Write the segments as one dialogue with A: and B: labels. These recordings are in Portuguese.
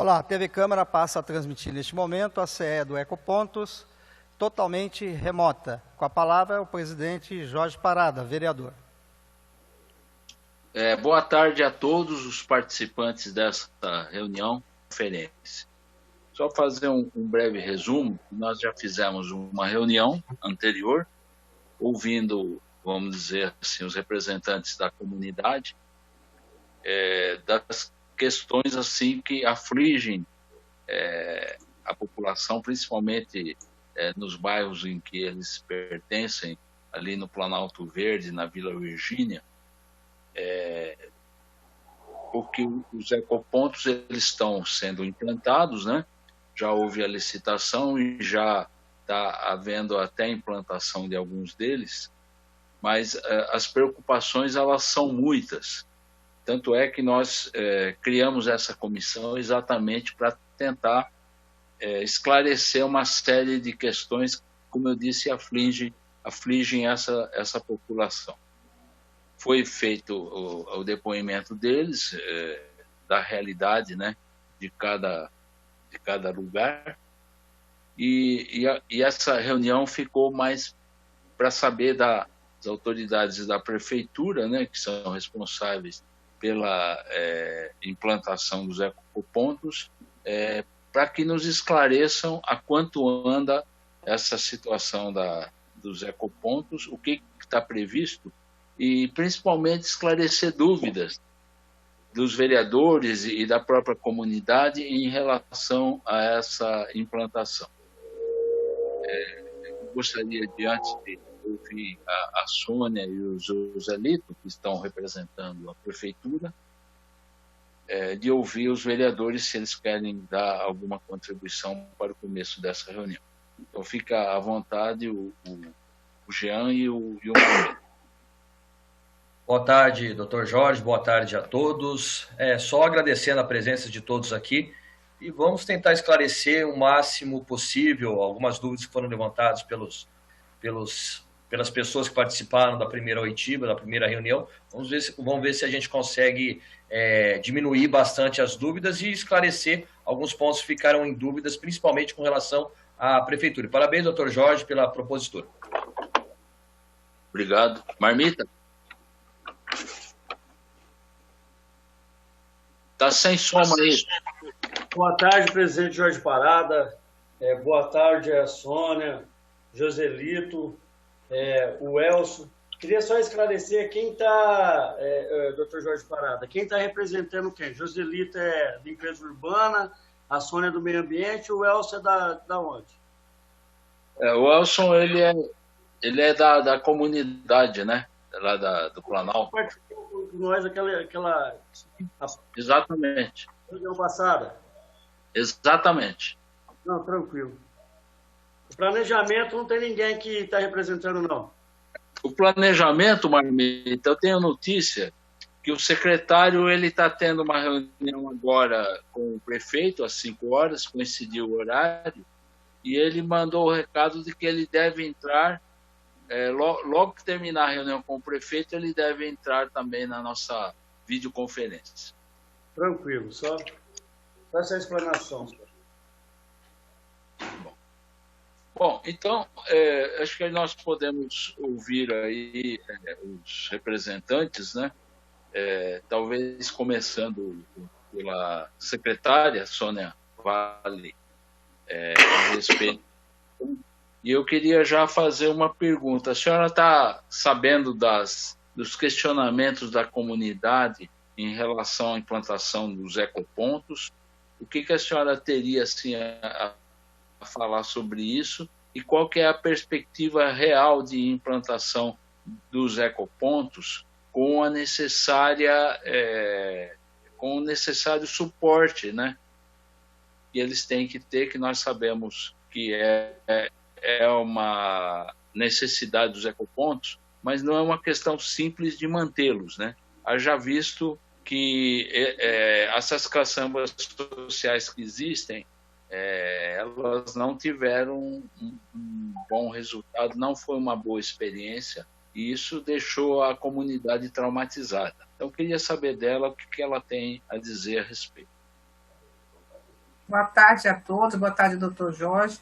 A: Olá, a TV Câmara passa a transmitir neste momento a CE do Ecopontos, totalmente remota. Com a palavra, o presidente Jorge Parada, vereador.
B: Boa tarde a todos os participantes desta reunião, conferência. Só fazer um breve resumo. Nós já fizemos uma reunião anterior, ouvindo, vamos dizer assim, os representantes da comunidade, das questões assim que afligem a população, principalmente nos bairros em que eles pertencem, ali no Planalto Verde, na Vila Virgínia, porque os ecopontos eles estão sendo implantados, né? Já houve a licitação e já está havendo até a implantação de alguns deles, mas as preocupações elas são muitas. Tanto é que nós criamos essa comissão exatamente para tentar esclarecer uma série de questões, como eu disse, afligem essa população. Foi feito o depoimento deles, da realidade, né, de cada lugar, e essa reunião ficou mais para saber das autoridades da prefeitura, né, que são responsáveis pela implantação dos ecopontos, para que nos esclareçam a quanto anda essa situação dos ecopontos, o que está previsto, e principalmente esclarecer dúvidas dos vereadores e da própria comunidade em relação a essa implantação. Eu gostaria de, antes de ouvir a Sônia e o Joselito, que estão representando a prefeitura, de ouvir os vereadores se eles querem dar alguma contribuição para o começo dessa reunião. Então fica à vontade o Jean e o Marmita.
C: Boa tarde, doutor Jorge, boa tarde a todos. Só agradecendo a presença de todos aqui e vamos tentar esclarecer o máximo possível algumas dúvidas que foram levantadas pelas pessoas que participaram da primeira oitiva, da primeira reunião. Vamos ver se a gente consegue diminuir bastante as dúvidas e esclarecer alguns pontos que ficaram em dúvidas, principalmente com relação à prefeitura. Parabéns, doutor Jorge, pela propositura.
B: Obrigado. Marmita? Está sem som aí.
D: Boa tarde, presidente Jorge Parada. Boa tarde a Sônia, Joselito, o Elson. Queria só esclarecer quem está, doutor Jorge Parada, quem está representando quem? Joselito é limpeza urbana, a Sônia é do meio ambiente, o Elson é da onde?
B: O Elson, ele é da comunidade, né? Lá do Planalto.
D: Participou com nós aquela...
B: Exatamente.
D: Reunião passada?
B: Exatamente.
D: Não, tranquilo. O planejamento não tem ninguém que está representando, não.
B: O planejamento, Marmita, eu tenho notícia que o secretário ele está tendo uma reunião agora com o prefeito às 5 horas, coincidiu o horário, e ele mandou o recado de que ele deve entrar, logo que terminar a reunião com o prefeito, ele deve entrar também na nossa videoconferência.
D: Tranquilo, só essa explanação.
B: Bom, então, acho que nós podemos ouvir aí os representantes, né? Talvez começando pela secretária, Sônia Vale, a respeito. E eu queria já fazer uma pergunta. A senhora está sabendo dos questionamentos da comunidade em relação à implantação dos ecopontos? O que a senhora teria assim, a falar sobre isso? E qual que é a perspectiva real de implantação dos ecopontos com o necessário suporte, né? Que eles têm que ter, que nós sabemos que é uma necessidade dos ecopontos, mas não é uma questão simples de mantê-los, né? Haja visto que essas caçambas sociais que existem, elas não tiveram um bom resultado, não foi uma boa experiência, e isso deixou a comunidade traumatizada. Então, eu queria saber dela o que ela tem a dizer a respeito.
E: Boa tarde a todos, boa tarde, doutor Jorge.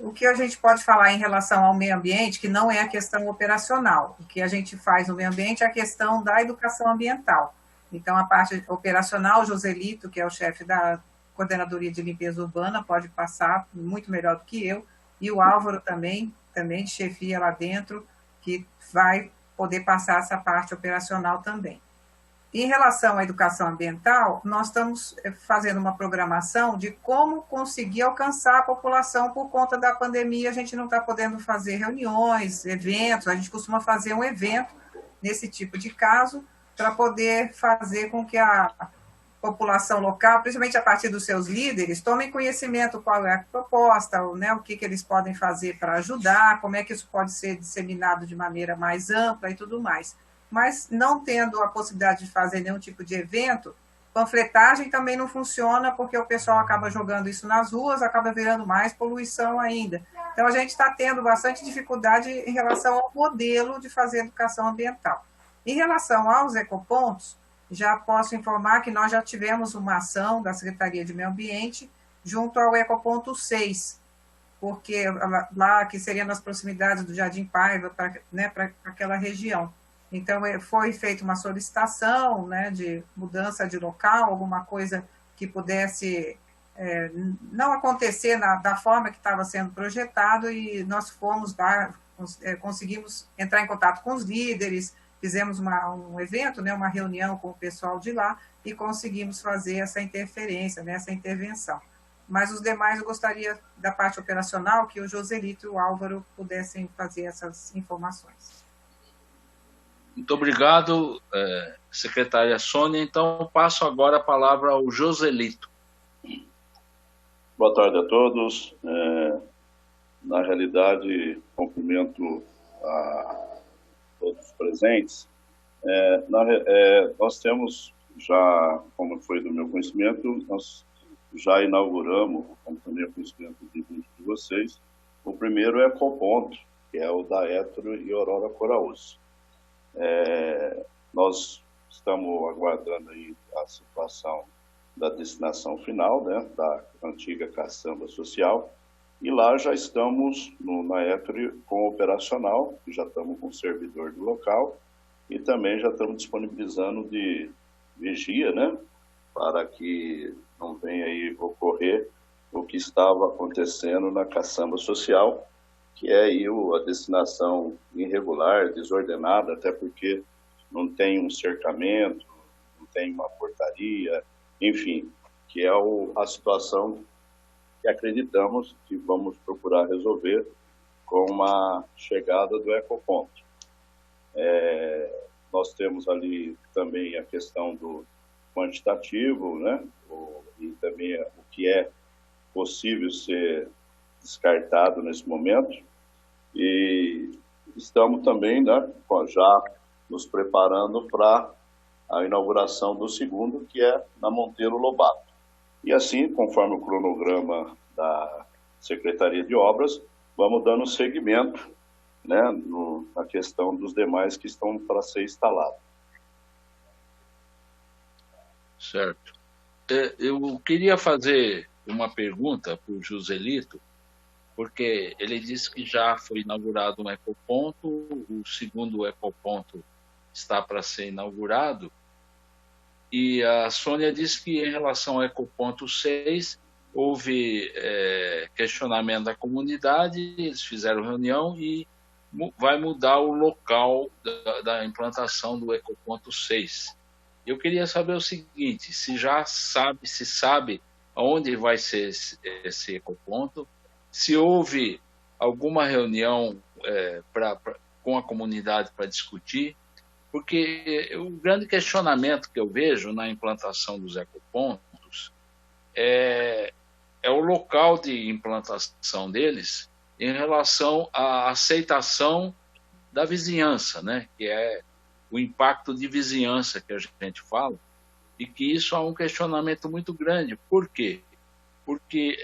E: O que a gente pode falar em relação ao meio ambiente, que não é a questão operacional. O que a gente faz no meio ambiente é a questão da educação ambiental. Então, a parte operacional, o Joselito, que é o chefe da Coordenadoria de Limpeza Urbana, pode passar muito melhor do que eu, e o Álvaro também de chefia lá dentro, que vai poder passar essa parte operacional também. Em relação à educação ambiental, nós estamos fazendo uma programação de como conseguir alcançar a população por conta da pandemia. A gente não está podendo fazer reuniões, eventos, a gente costuma fazer um evento nesse tipo de caso para poder fazer com que a população local, principalmente a partir dos seus líderes, tomem conhecimento qual é a proposta, né, o que eles podem fazer para ajudar, como é que isso pode ser disseminado de maneira mais ampla e tudo mais. Mas não tendo a possibilidade de fazer nenhum tipo de evento, panfletagem também não funciona, porque o pessoal acaba jogando isso nas ruas, acaba virando mais poluição ainda. Então, a gente está tendo bastante dificuldade em relação ao modelo de fazer educação ambiental. Em relação aos ecopontos, já posso informar que nós já tivemos uma ação da Secretaria de Meio Ambiente junto ao ecoponto 6, porque lá, que seria nas proximidades do Jardim Paiva, para aquela região. Então, foi feita uma solicitação, né, de mudança de local, alguma coisa que pudesse não acontecer da forma que estava sendo projetado, e nós fomos lá, conseguimos entrar em contato com os líderes, fizemos um evento, né, uma reunião com o pessoal de lá, e conseguimos fazer essa interferência, né, essa intervenção. Mas os demais, eu gostaria, da parte operacional, que o Joselito e o Álvaro pudessem fazer essas informações.
B: Muito obrigado, secretária Sônia. Então, passo agora a palavra ao Joselito.
F: Boa tarde a todos. Na realidade, cumprimento a todos os presentes. Nós temos já, como foi do meu conhecimento, nós já inauguramos, como também é conhecimento de vocês, o primeiro ecoponto, que é o da Hétero e Aurora Coraúce. Nós estamos aguardando aí a situação da destinação final, né, da antiga caçamba social, e lá já estamos na Hétero com o operacional, já estamos com o servidor do local, e também já estamos disponibilizando de vigia, né, para que não venha aí ocorrer o que estava acontecendo na caçamba social, que é aí a destinação irregular, desordenada, até porque não tem um cercamento, não tem uma portaria, enfim, que é a situação que acreditamos que vamos procurar resolver com a chegada do ecoponto. Nós temos ali também a questão do quantitativo, né, e também o que é possível ser descartado nesse momento, e estamos também, né, já nos preparando para a inauguração do segundo, que é na Monteiro Lobato. E assim, conforme o cronograma da Secretaria de Obras, vamos dando seguimento, né, na questão dos demais que estão para ser instalados.
B: Certo. Eu queria fazer uma pergunta para o Joselito, porque ele disse que já foi inaugurado um ecoponto, o segundo ecoponto está para ser inaugurado, e a Sônia disse que em relação ao ecoponto 6, houve questionamento da comunidade, eles fizeram reunião e vai mudar o local da implantação do ecoponto 6. Eu queria saber o seguinte, se sabe onde vai ser esse ecoponto, se houve alguma reunião com a comunidade para discutir, porque o grande questionamento que eu vejo na implantação dos ecopontos é o local de implantação deles em relação à aceitação da vizinhança, né? Que é o impacto de vizinhança que a gente fala, e que isso é um questionamento muito grande. Por quê? Porque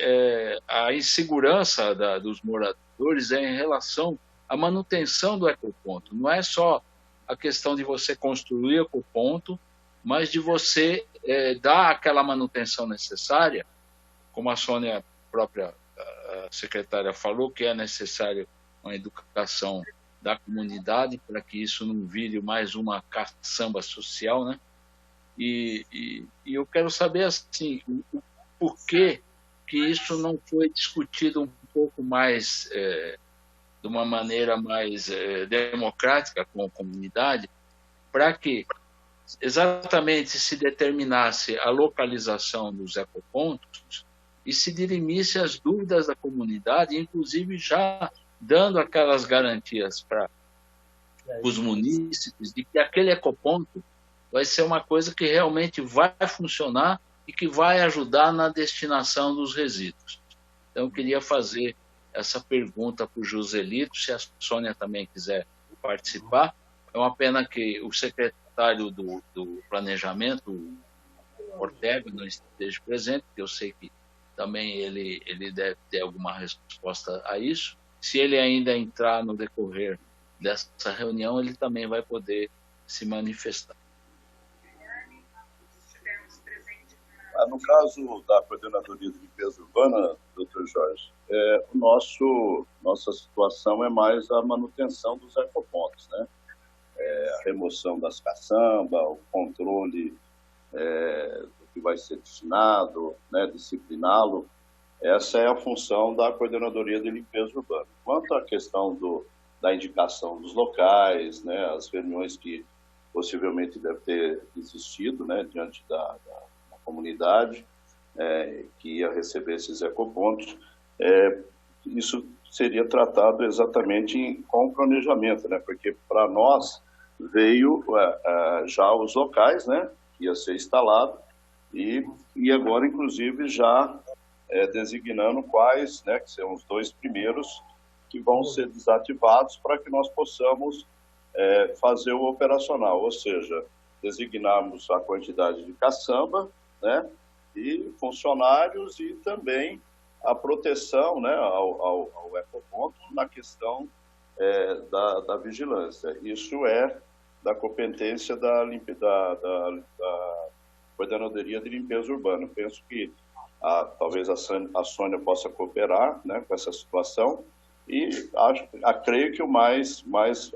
B: a insegurança dos moradores é em relação à manutenção do ecoponto. Não é só a questão de você construir o ecoponto, mas de você dar aquela manutenção necessária como a Sônia, própria a secretária, falou, que é necessário uma educação da comunidade para que isso não vire mais uma caçamba social, né? E eu quero saber, assim, o porquê que isso não foi discutido um pouco mais, de uma maneira mais democrática com a comunidade, para que exatamente se determinasse a localização dos ecopontos e se dirimisse as dúvidas da comunidade, inclusive já dando aquelas garantias para os munícipes de que aquele ecoponto vai ser uma coisa que realmente vai funcionar e que vai ajudar na destinação dos resíduos. Então, eu queria fazer essa pergunta para o Joselito, se a Sônia também quiser participar. É uma pena que o secretário do Planejamento, o Ortega, não esteja presente, porque eu sei que também ele deve ter alguma resposta a isso. Se ele ainda entrar no decorrer dessa reunião, ele também vai poder se manifestar.
F: No caso da Coordenadoria de Limpeza Urbana, doutor Jorge, nossa situação é mais a manutenção dos ecopontos, né? A remoção das caçambas, o controle do que vai ser destinado, né, discipliná-lo. Essa é a função da Coordenadoria de Limpeza Urbana. Quanto à questão da indicação dos locais, né, as reuniões que possivelmente deve ter existido, né, diante da comunidade que ia receber esses ecopontos, isso seria tratado exatamente com planejamento, né, porque para nós veio já os locais, né, que ia ser instalado, e agora, inclusive, já designando quais, né, que são os 2 primeiros que vão ser desativados para que nós possamos fazer o operacional, ou seja, designarmos a quantidade de caçamba, né, e funcionários e também a proteção, né, ao ecoponto na questão da vigilância. Isso é da competência da Coordenadoria de Limpeza Urbana. Penso que talvez a Sônia possa cooperar, né, com essa situação, e creio que o mais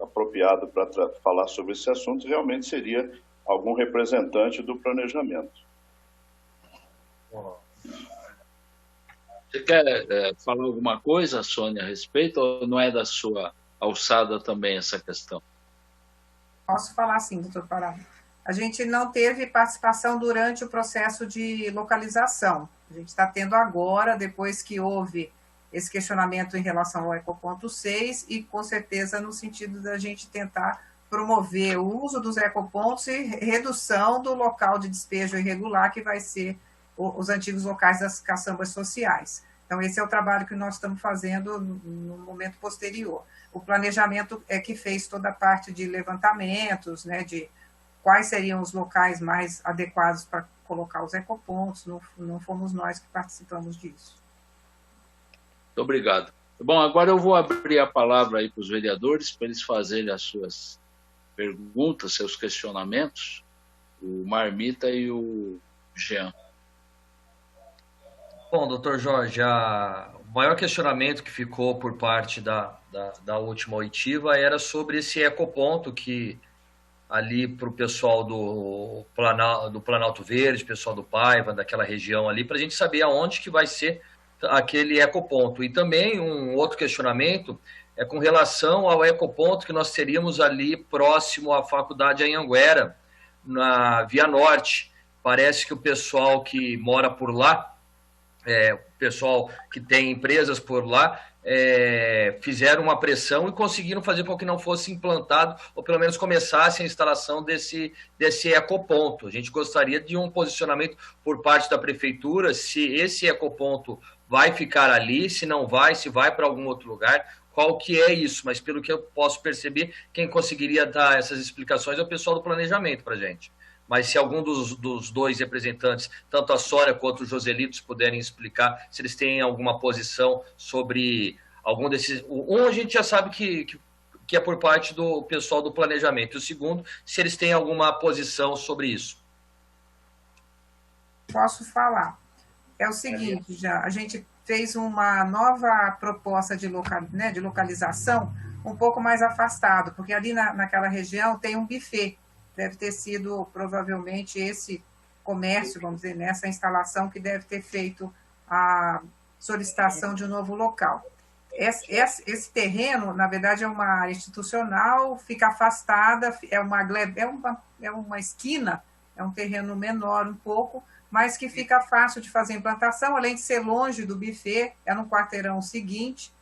F: apropriado para falar sobre esse assunto realmente seria algum representante do planejamento.
B: Você quer falar alguma coisa, Sônia, a respeito, ou não é da sua alçada também essa questão?
E: Posso falar sim, doutor Parada. A gente não teve participação durante o processo de localização. A gente está tendo agora, depois que houve esse questionamento em relação ao ecoponto 6, e com certeza no sentido da gente tentar promover o uso dos ecopontos e redução do local de despejo irregular, que vai ser os antigos locais das caçambas sociais. Então, esse é o trabalho que nós estamos fazendo no momento posterior. O planejamento é que fez toda a parte de levantamentos, né, de quais seriam os locais mais adequados para colocar os ecopontos, não fomos nós que participamos disso.
B: Muito obrigado. Bom, agora eu vou abrir a palavra aí para os vereadores, para eles fazerem as suas perguntas, seus questionamentos, o Marmita e o Jean.
C: Bom, doutor Jorge, o maior questionamento que ficou por parte da última oitiva era sobre esse ecoponto que ali para o pessoal do Planalto Verde, pessoal do Paiva, daquela região ali, para a gente saber aonde que vai ser aquele ecoponto. E também um outro questionamento é com relação ao ecoponto que nós teríamos ali próximo à Faculdade Anhanguera, na Via Norte. Parece que o pessoal que mora por lá, o pessoal que tem empresas por lá, fizeram uma pressão e conseguiram fazer com que não fosse implantado, ou pelo menos começasse a instalação desse ecoponto. A gente gostaria de um posicionamento por parte da prefeitura, se esse ecoponto vai ficar ali, se não vai, se vai para algum outro lugar, qual que é isso. Mas pelo que eu posso perceber, quem conseguiria dar essas explicações é o pessoal do planejamento para a gente. Mas se algum dos 2 representantes, tanto a Sônia quanto o Joselito, puderem explicar se eles têm alguma posição sobre algum desses... a gente já sabe que é por parte do pessoal do planejamento. E o segundo, se eles têm alguma posição sobre isso.
E: Posso falar. É o seguinte, já, a gente fez uma nova proposta de localização um pouco mais afastado, porque ali naquela região tem um buffet. Deve ter sido, provavelmente, esse comércio, vamos dizer, nessa instalação que deve ter feito a solicitação de um novo local. Esse terreno, na verdade, é uma área institucional, fica afastada, é uma esquina, é um terreno menor um pouco, mas que fica fácil de fazer implantação, além de ser longe do buffet, é no quarteirão seguinte,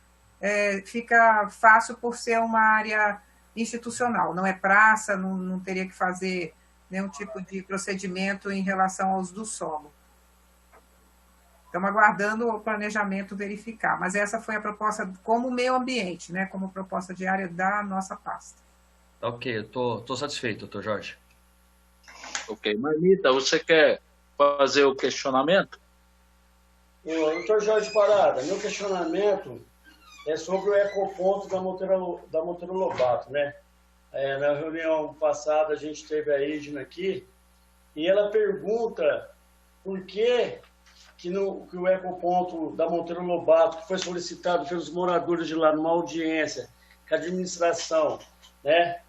E: fica fácil por ser uma área institucional, não é praça, não teria que fazer nenhum tipo de procedimento em relação ao uso do solo. Estamos aguardando o planejamento verificar, mas essa foi a proposta como meio ambiente, né, como proposta de área da nossa pasta.
C: Ok, eu estou satisfeito, doutor Jorge.
B: Ok. Marmita, você quer fazer o questionamento?
D: Doutor Jorge Parada, meu questionamento é sobre o ecoponto da Monteiro Lobato, né? Na reunião passada a gente teve a Edna aqui e ela pergunta por que o ecoponto da Monteiro Lobato, que foi solicitado pelos moradores de lá numa audiência com a administração, né,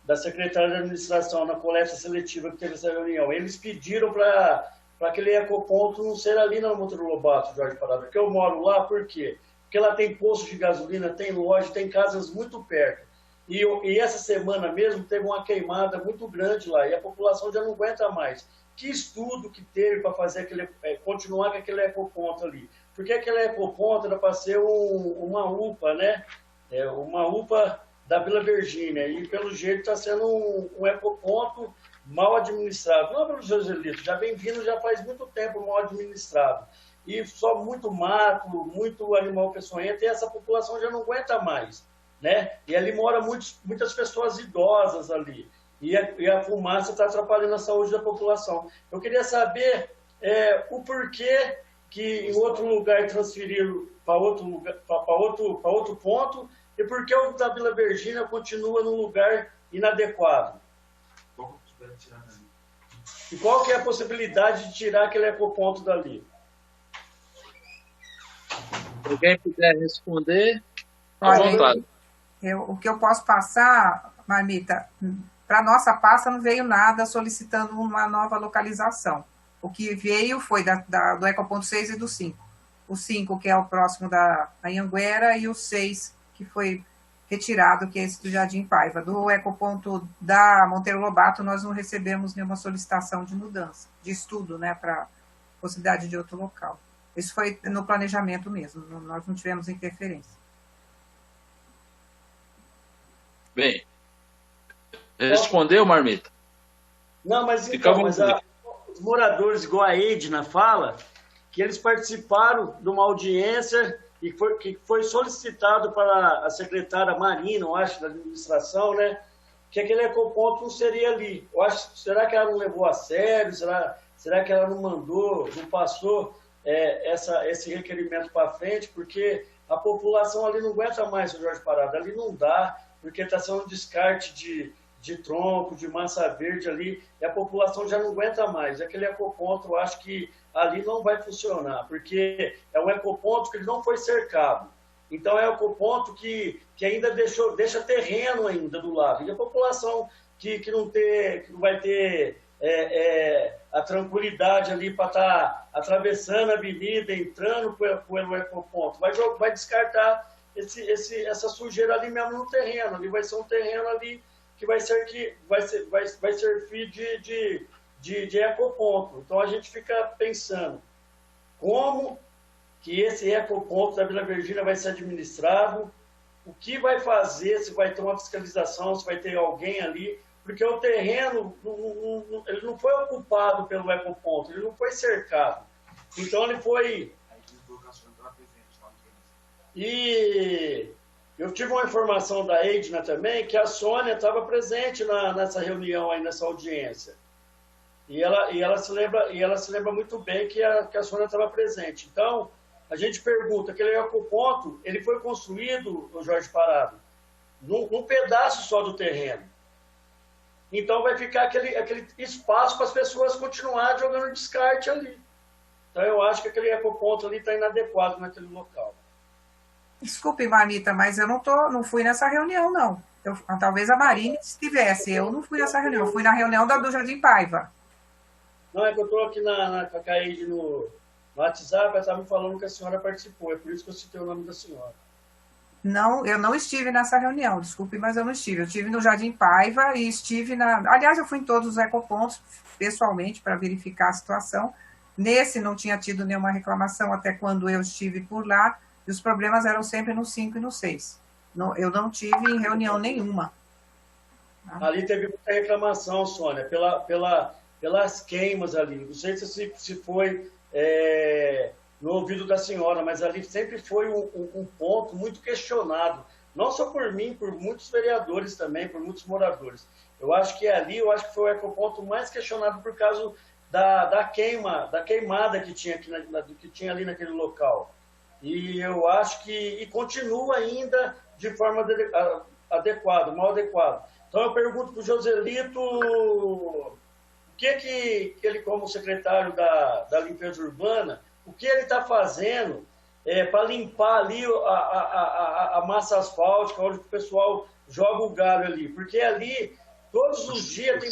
D: da Secretaria de Administração, na coleta seletiva que teve essa reunião, eles pediram para aquele ecoponto não ser ali na Monteiro Lobato, Jorge Parada, porque eu moro lá, por quê? Porque lá tem posto de gasolina, tem loja, tem casas muito perto. E essa semana mesmo teve uma queimada muito grande lá, e a população já não aguenta mais. Que estudo que teve para fazer continuar com aquele ecoponto ali? Porque aquele ecoponto era para ser uma UPA, né? Uma UPA da Vila Virgínia, e pelo jeito está sendo um ecoponto mal administrado. Não é pelo Joselito, já vem vindo já faz muito tempo mal administrado. E só muito mato, muito animal peçonhento, e essa população já não aguenta mais, né? E ali mora muitas pessoas idosas ali. E a fumaça está atrapalhando a saúde da população. Eu queria saber o porquê que em outro lugar transferiram para outro ponto e por que o da Vila Virgínia continua num lugar inadequado. E qual que é a possibilidade de tirar aquele ecoponto dali?
B: Se alguém puder responder, à vontade.
E: O que eu posso passar, Marmita, para a nossa pasta não veio nada solicitando uma nova localização. O que veio foi do ecoponto 6 e do 5. O 5, que é o próximo da Anhanguera, e o 6, que foi retirado, que é esse do Jardim Paiva. Do ecoponto da Monteiro Lobato, nós não recebemos nenhuma solicitação de mudança, de estudo, né, para possibilidade de outro local. Isso foi no planejamento mesmo, nós não tivemos interferência.
B: Bem, respondeu, Marmita?
D: Não, mas então, os moradores, igual a Edna fala, que eles participaram de uma audiência e que foi solicitado para a secretária Marina, eu acho, da administração, né, que aquele ecoponto não seria ali. Eu acho, será que ela não levou a sério? Será que ela não mandou, não passou esse requerimento para frente? Porque a população ali não aguenta mais, o Jorge Parada, ali não dá, porque está sendo um descarte de tronco, de massa verde ali, e a população já não aguenta mais. Aquele ecoponto, eu acho que ali não vai funcionar, porque é um ecoponto que ele não foi cercado. Então é um ecoponto que ainda deixa terreno ainda do lado. E a população que não vai ter a tranquilidade ali para estar atravessando a avenida, entrando pelo ecoponto, vai descartar essa sujeira ali mesmo no terreno. Ali vai ser um terreno ali que vai servir de ecoponto. Então a gente fica pensando como que esse ecoponto da Vila Virgínia vai ser administrado, o que vai fazer, se vai ter uma fiscalização, se vai ter alguém ali, porque o terreno ele não foi ocupado pelo ecoponto, ele não foi cercado. Então ele foi... E eu tive uma informação da Edna também, que a Sônia estava presente nessa reunião aí, nessa audiência. E ela se lembra muito bem que a Sônia estava presente. Então, a gente pergunta, aquele ecoponto, ele foi construído, o Jorge Parada, num pedaço só do terreno. Então vai ficar aquele espaço para as pessoas continuarem jogando descarte ali. Então, eu acho que aquele ecoponto ali está inadequado naquele local.
E: Desculpe, Marmita, mas eu não fui nessa reunião, não. Talvez a Marina estivesse. Eu não fui nessa reunião. Eu fui na reunião do Jardim Paiva.
D: Não, é que eu estou aqui com a Caíde no WhatsApp, ela estava me falando que a senhora participou. É por isso que eu citei o nome da senhora.
E: Não, eu não estive nessa reunião. Desculpe, mas eu não estive. Eu estive no Jardim Paiva e estive na... Aliás, eu fui em todos os ecopontos, pessoalmente, para verificar a situação. Nesse não tinha tido nenhuma reclamação até quando eu estive por lá. E os problemas eram sempre no 5 e no 6. Eu não tive em reunião nenhuma.
D: Ali teve muita reclamação, Sônia, pelas queimas ali. Não sei se foi no ouvido da senhora, mas ali sempre foi um ponto muito questionado. Não só por mim, por muitos vereadores também, por muitos moradores. Eu acho que foi o ecoponto mais questionado por causa da queimada que tinha ali naquele local. E eu acho que continua ainda de forma adequada, mal adequada. Então eu pergunto para o Joselito o que ele, como secretário da limpeza urbana, o que ele está fazendo para limpar ali a massa asfáltica, onde o pessoal joga o galho ali. Porque ali, todos os dias, tem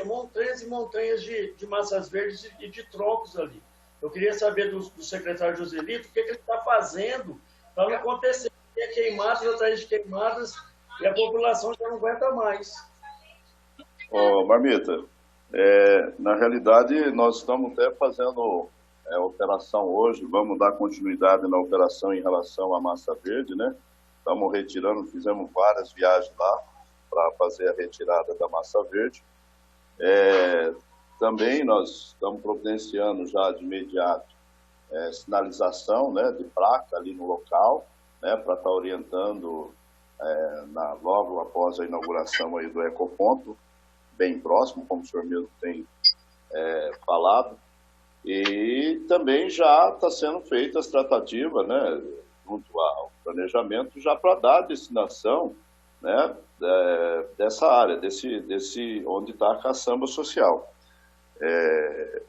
D: montanhas e montanhas de massas verdes e de troncos ali. Eu queria saber do secretário Joselito o que ele está fazendo para não acontecer queimadas atrás de queimadas e a população já não aguenta mais.
F: Marmita, na realidade nós estamos até fazendo operação hoje, vamos dar continuidade na operação em relação à massa verde, né? Estamos retirando, fizemos várias viagens lá para fazer a retirada da massa verde. Também nós estamos providenciando já de imediato sinalização, né, de placa ali no local, né, para estar orientando logo após a inauguração aí do ecoponto, bem próximo, como o senhor mesmo tem falado. E também já está sendo feita as tratativas, né, junto ao planejamento, já para dar a destinação, né, dessa área, desse onde está a caçamba social.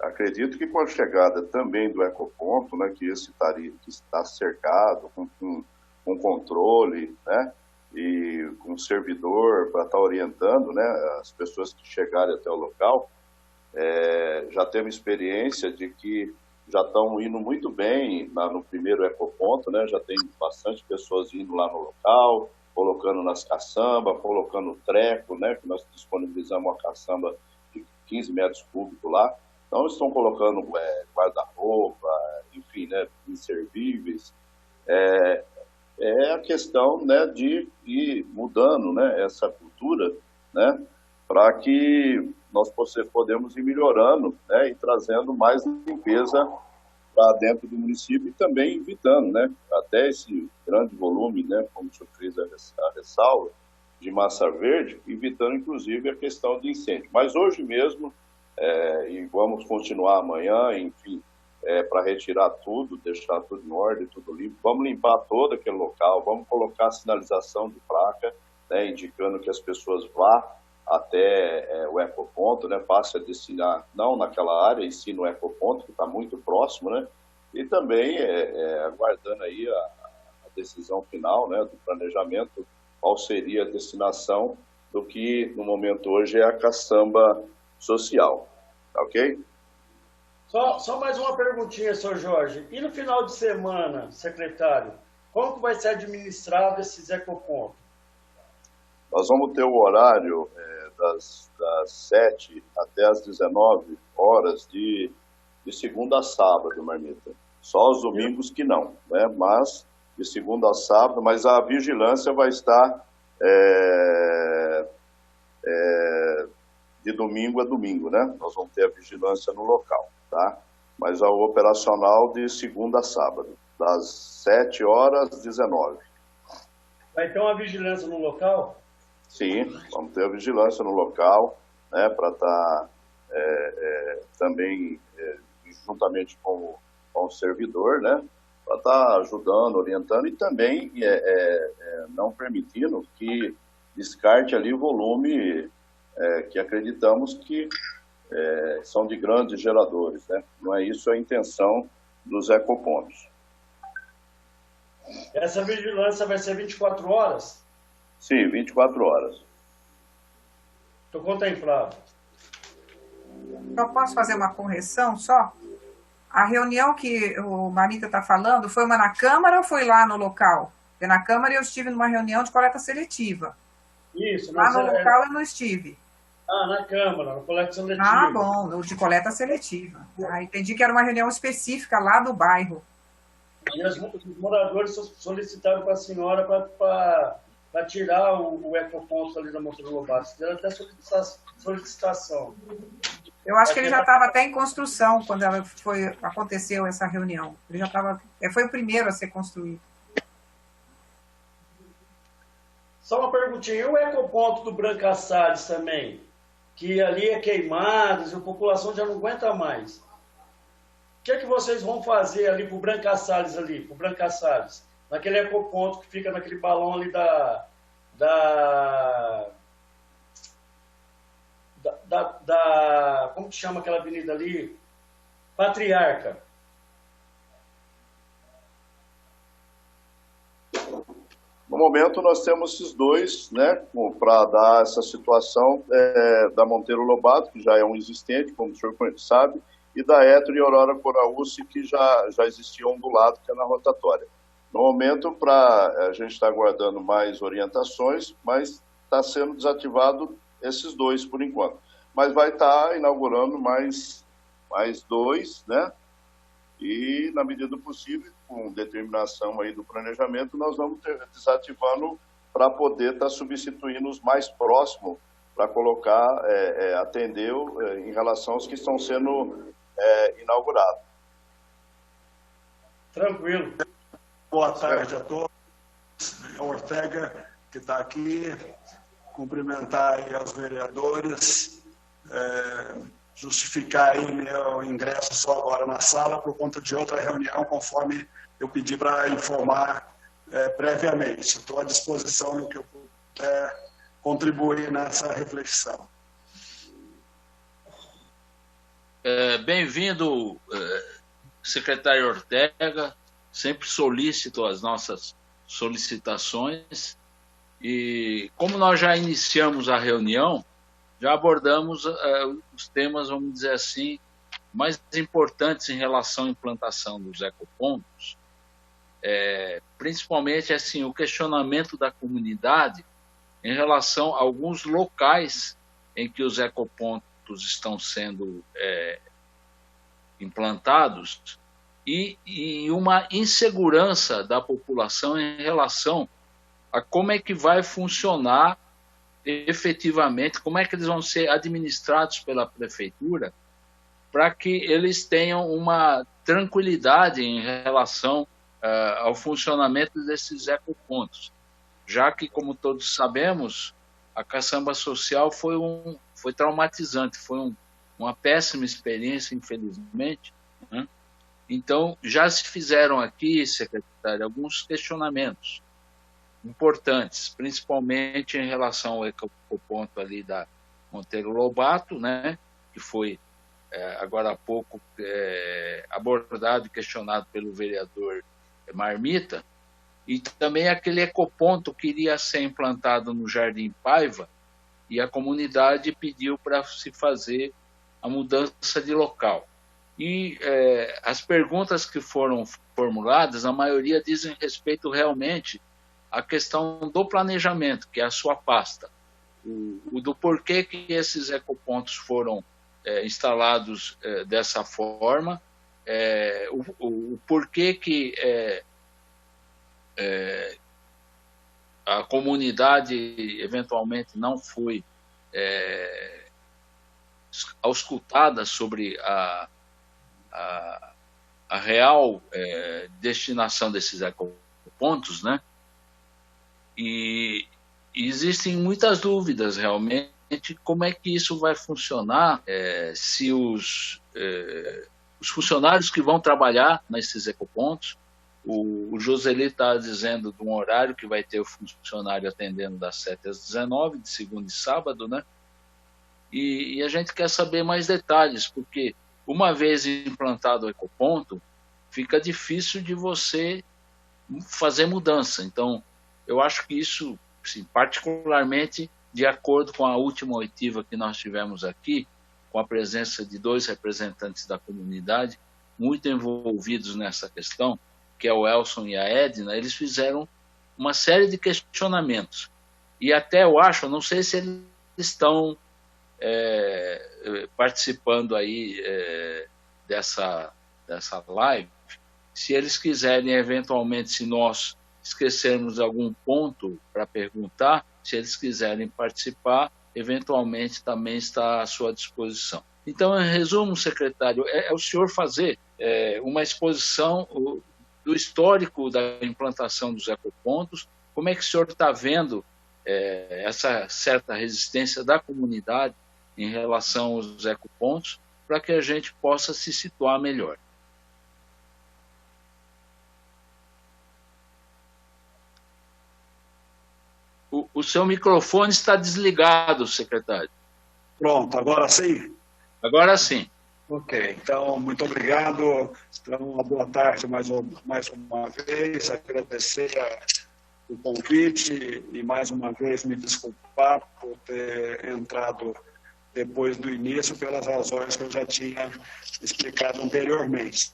F: Acredito que com a chegada também do ecoponto, né, que está cercado com controle, né, e com servidor para estar orientando, né, as pessoas que chegarem até o local, já temos experiência de que já estão indo muito bem no primeiro ecoponto, né, já tem bastante pessoas indo lá no local, colocando nas caçambas, colocando treco, né, que nós disponibilizamos uma caçamba 15 metros cúbicos lá. Então, estão colocando guarda-roupa, enfim, né, inservíveis. A questão, né, de ir mudando, né, essa cultura, né, para que nós podemos ir melhorando, né, e trazendo mais limpeza para dentro do município e também evitando, né, até esse grande volume, né, como o senhor fez a ressalva, de massa verde, evitando inclusive a questão de incêndio. Mas hoje mesmo, e vamos continuar amanhã, enfim, para retirar tudo, deixar tudo em ordem, tudo limpo. Vamos limpar todo aquele local, vamos colocar sinalização de placa, né, indicando que as pessoas vá até o ecoponto, né, passe a destinar, não naquela área, e sim no ecoponto, que está muito próximo, né, e também aguardando aí a decisão final, né, do planejamento, qual seria a destinação do que, no momento hoje, é a caçamba social. Tá ok?
D: Só mais uma perguntinha, senhor Jorge. E no final de semana, secretário, como que vai ser administrado esses ecopontos?
F: Nós vamos ter o horário das 7 até as 19 horas de segunda a sábado, Marmita. Só os domingos que não, né? Mas de segunda a sábado, mas a vigilância vai estar de domingo a domingo, né? Nós vamos ter a vigilância no local, tá? Mas o operacional de segunda a sábado, das 7 horas às 19.
D: Vai ter uma vigilância no local?
F: Sim, vamos ter a vigilância no local, né? Para estar também juntamente com o servidor, né? Para estar ajudando, orientando e também não permitindo que descarte ali o volume que acreditamos que são de grandes geradores, né? Não é isso a intenção dos ecopontos.
D: Essa vigilância vai ser 24 horas?
F: Sim, 24 horas.
D: Estou contemplado.
E: Eu posso fazer uma correção só? A reunião que o Marita está falando, foi uma na Câmara ou foi lá no local? Porque na Câmara eu estive numa reunião de coleta seletiva.
D: Isso.
E: Lá no local eu não estive.
D: Ah, na Câmara, na coleta seletiva.
E: Ah, bom, no de coleta seletiva. Ah, entendi que era uma reunião específica lá do bairro.
D: E os moradores solicitaram para a senhora para tirar o ecoponto ali da Monteiro Lobato. Fizeram até solicitação.
E: Eu acho que ele já estava até em construção quando aconteceu essa reunião. Ele já estava, foi o primeiro a ser construído.
D: Só uma perguntinha, e o ecoponto do Branca Salles também? Que ali é queimadas, a população já não aguenta mais. O que é que vocês vão fazer ali para o Branca Salles naquele ecoponto que fica naquele balão ali como que chama aquela avenida ali? Patriarca.
F: No momento, nós temos esses dois, né, para dar essa situação da Monteiro Lobato, que já é um existente, como o senhor sabe, e da Hétero e Aurora Coraúce, que já existiam do lado, que é na rotatória. No momento, a gente está aguardando mais orientações, mas está sendo desativado esses dois por enquanto. Mas vai estar inaugurando mais dois, né? E, na medida do possível, com determinação aí do planejamento, nós vamos desativando para poder estar substituindo os mais próximos, para colocar, atender em relação aos que estão sendo inaugurados.
D: Tranquilo.
G: Boa tarde a todos. É o Ortega, que está aqui. Cumprimentar aí aos vereadores. Justificar aí meu ingresso só agora na sala por conta de outra reunião, conforme eu pedi para informar previamente. Estou à disposição no que eu puder contribuir nessa reflexão.
B: Bem-vindo, secretário Ortega, sempre solícito às nossas solicitações. E como nós já iniciamos a reunião, já abordamos os temas, vamos dizer assim, mais importantes em relação à implantação dos ecopontos, principalmente assim, o questionamento da comunidade em relação a alguns locais em que os ecopontos estão sendo implantados e uma insegurança da população em relação a como é que vai funcionar efetivamente, como é que eles vão ser administrados pela prefeitura para que eles tenham uma tranquilidade em relação ao funcionamento desses ecopontos. Já que, como todos sabemos, a caçamba social foi traumatizante, foi uma péssima experiência, infelizmente, né? Então, já se fizeram aqui, secretário, alguns questionamentos importantes, principalmente em relação ao ecoponto ali da Monteiro Lobato, né, que foi agora há pouco abordado e questionado pelo vereador Marmita, e também aquele ecoponto que iria ser implantado no Jardim Paiva, e a comunidade pediu para se fazer a mudança de local. E as perguntas que foram formuladas, a maioria dizem respeito realmente à questão do planejamento, que é a sua pasta, o do porquê que esses ecopontos foram instalados dessa forma, o porquê que a comunidade eventualmente não foi auscultada sobre a real destinação desses ecopontos, né? E existem muitas dúvidas realmente como é que isso vai funcionar, se os funcionários que vão trabalhar nesses ecopontos, o Joseli está dizendo de um horário que vai ter o funcionário atendendo das 7 às 19, de segunda e sábado, né? e a gente quer saber mais detalhes, porque uma vez implantado o ecoponto, fica difícil de você fazer mudança. Então, eu acho que isso, assim, particularmente, de acordo com a última oitiva que nós tivemos aqui, com a presença de 2 representantes da comunidade, muito envolvidos nessa questão, que é o Elson e a Edna, eles fizeram uma série de questionamentos. E até eu acho, não sei se eles estão participando aí dessa live, se eles quiserem, eventualmente, se nós esquecermos algum ponto para perguntar, se eles quiserem participar, eventualmente também está à sua disposição. Então, em resumo, secretário, é o senhor fazer uma exposição do histórico da implantação dos ecopontos, como é que o senhor está vendo essa certa resistência da comunidade em relação aos ecopontos, para que a gente possa se situar melhor. O seu microfone está desligado, secretário.
G: Pronto, agora sim?
B: Agora sim.
G: Ok, então, muito obrigado. Então, uma boa tarde mais uma vez. Agradecer o convite e, mais uma vez, me desculpar por ter entrado depois do início, pelas razões que eu já tinha explicado anteriormente.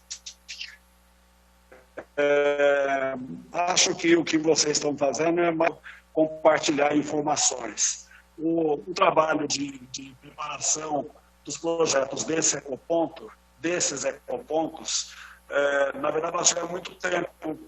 G: Acho que o que vocês estão fazendo é compartilhar informações. O trabalho de preparação dos projetos desses ecopontos, na verdade, nós tivemos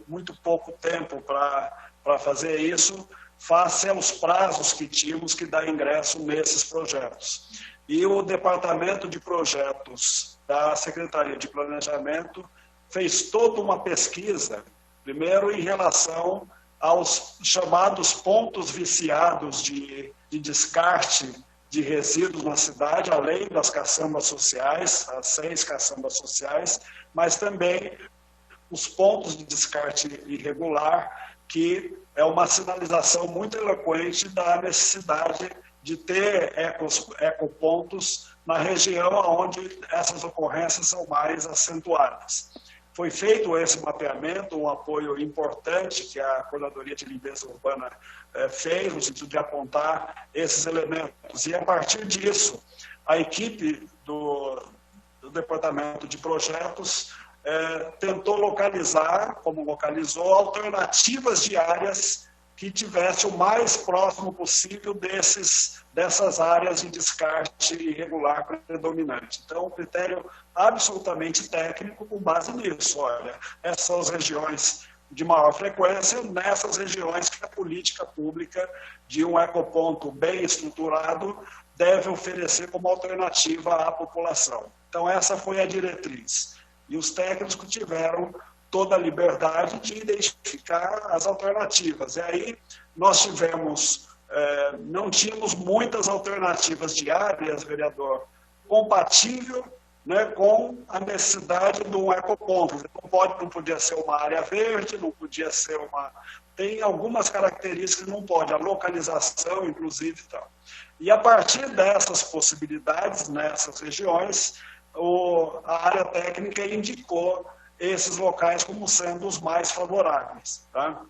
G: muito pouco tempo para fazer isso, face aos prazos que tínhamos que dar ingresso nesses projetos. E o Departamento de Projetos da Secretaria de Planejamento fez toda uma pesquisa, primeiro em relação aos chamados pontos viciados de descarte de resíduos na cidade, além das caçambas sociais, as 6 caçambas sociais, mas também os pontos de descarte irregular, que é uma sinalização muito eloquente da necessidade de ter ecopontos na região onde essas ocorrências são mais acentuadas. Foi feito esse mapeamento, um apoio importante que a Coordenadoria de Limpeza Urbana fez, no sentido de apontar esses elementos. E, a partir disso, a equipe do Departamento de Projetos tentou localizar, como localizou, alternativas de áreas que tivessem o mais próximo possível dessas áreas de descarte irregular predominante. Então, um critério absolutamente técnico com base nisso. Olha, essas são as regiões de maior frequência, nessas regiões que a política pública de um ecoponto bem estruturado deve oferecer como alternativa à população. Então, essa foi a diretriz. E os técnicos tiveram toda a liberdade de identificar as alternativas. E aí nós tivemos, não tínhamos muitas alternativas de áreas, vereador, compatível, né, com a necessidade de um ecoponto. Não podia ser uma área verde, não podia ser uma... Tem algumas características que não pode, a localização, inclusive, e tal. E a partir dessas possibilidades, nessas regiões, a área técnica indicou esses locais como sendo os mais favoráveis. Tá?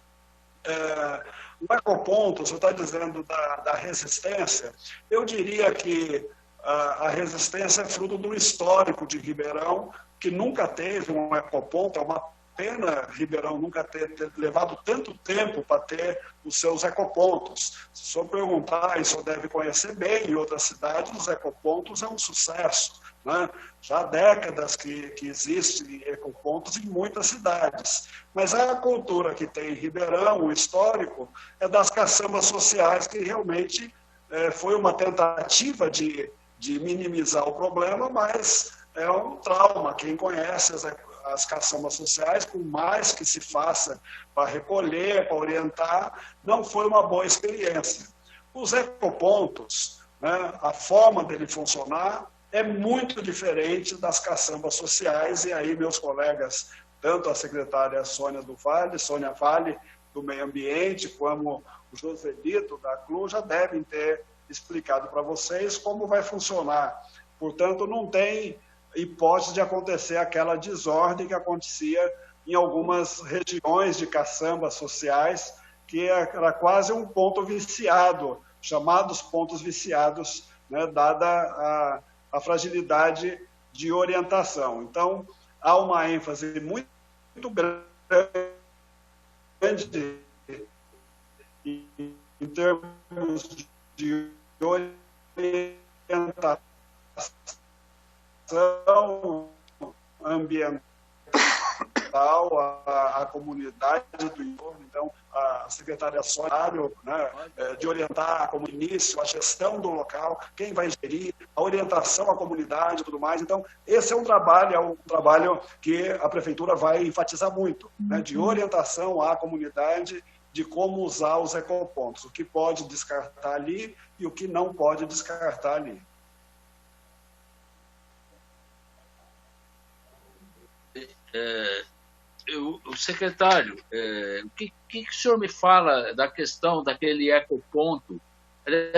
G: O ecoponto, você está dizendo da resistência, eu diria que a resistência é fruto do histórico de Ribeirão, que nunca teve um ecoponto. É uma pena Ribeirão nunca ter levado tanto tempo para ter os seus ecopontos. Se o senhor perguntar, e o senhor deve conhecer bem, em outras cidades, os ecopontos é um sucesso. Né? Já há décadas que existem ecopontos em muitas cidades. Mas a cultura que tem em Ribeirão, o histórico, é das caçambas sociais, que realmente foi uma tentativa de minimizar o problema, mas é um trauma. Quem conhece as caçambas sociais, por mais que se faça para recolher, para orientar, não foi uma boa experiência. Os ecopontos, né, a forma dele funcionar é muito diferente das caçambas sociais, e aí meus colegas, tanto a secretária Sônia Vale, do Meio Ambiente, como o Joselito, da CLU, já devem ter explicado para vocês como vai funcionar. Portanto, não tem hipótese de acontecer aquela desordem que acontecia em algumas regiões de caçambas sociais, que era quase um ponto viciado, chamados pontos viciados, né, dada a fragilidade de orientação. Então, há uma ênfase muito grande em termos de orientação ambiental à comunidade do entorno. Então, a secretária Sônia, né, de orientar como início a gestão do local, quem vai gerir, a orientação à comunidade e tudo mais. Então, esse é um trabalho que a prefeitura vai enfatizar muito, né, de orientação à comunidade, de como usar os ecopontos, o que pode descartar ali e o que não pode descartar ali.
B: O secretário, o que o senhor me fala da questão daquele ecoponto?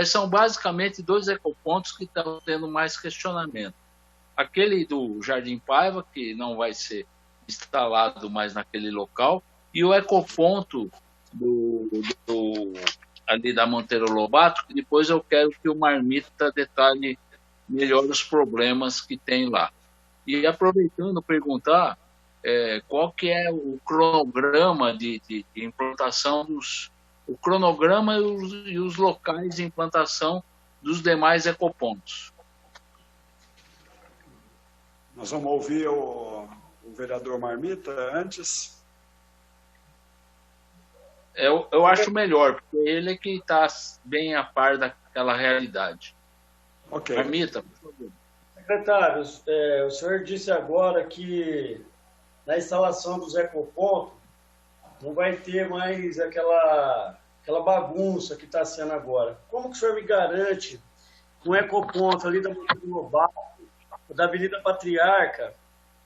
B: São basicamente 2 ecopontos que estão tendo mais questionamento. Aquele do Jardim Paiva, que não vai ser instalado mais naquele local, e o ecoponto ali da Monteiro Lobato, que depois eu quero que o Marmita detalhe melhor os problemas que tem lá. E aproveitando, perguntar qual que é o cronograma de implantação o cronograma e os locais de implantação dos demais ecopontos.
G: Nós vamos ouvir o vereador Marmita antes.
B: Eu acho melhor, porque ele é que está bem a par daquela realidade.
G: Ok.
B: Marmita, por favor.
D: Secretário, o senhor disse agora que na instalação dos ecopontos não vai ter mais aquela bagunça que está sendo agora. Como que o senhor me garante que um ecoponto ali da Monteiro Lobato, da Avenida Patriarca,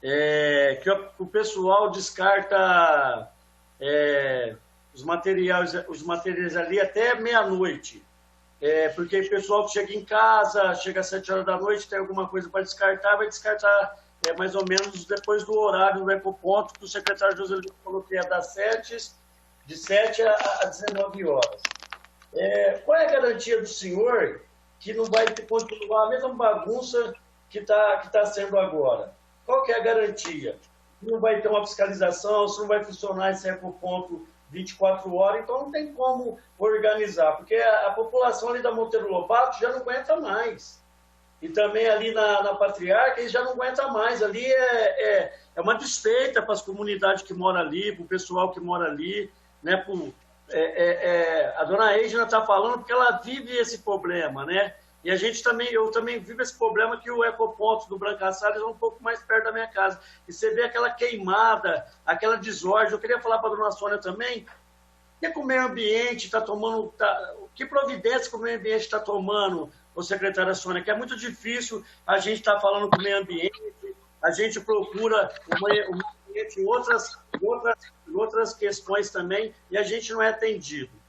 D: que o pessoal descarta os materiais ali até meia-noite? Porque o pessoal que chega em casa, chega às 7 horas da noite, tem alguma coisa para descartar, vai descartar mais ou menos depois do horário do ecoponto, que o secretário Joselito falou que é de 7 a 19 horas. Qual é a garantia do senhor que não vai continuar a mesma bagunça que tá sendo agora? Qual que é a garantia? Não vai ter uma fiscalização, se não vai funcionar esse ecoponto 24 horas, então não tem como organizar, porque a população ali da Monteiro Lobato já não aguenta mais. E também ali na Patriarca, eles já não aguentam mais. Ali é uma desfeita para as comunidades que moram ali, para o pessoal que mora ali. Né? A dona Edna está falando porque ela vive esse problema, né? E eu também vivo esse problema que o ecoponto do Brancaçales é um pouco mais perto da minha casa. E você vê aquela queimada, aquela desordem. Eu queria falar para a dona Sônia também, que o meio ambiente está tomando... que providência que o meio ambiente está tomando, ô secretária Sônia, que é muito difícil a gente estar falando com o meio ambiente, a gente procura o meio ambiente em outras questões também, e a gente não é atendido.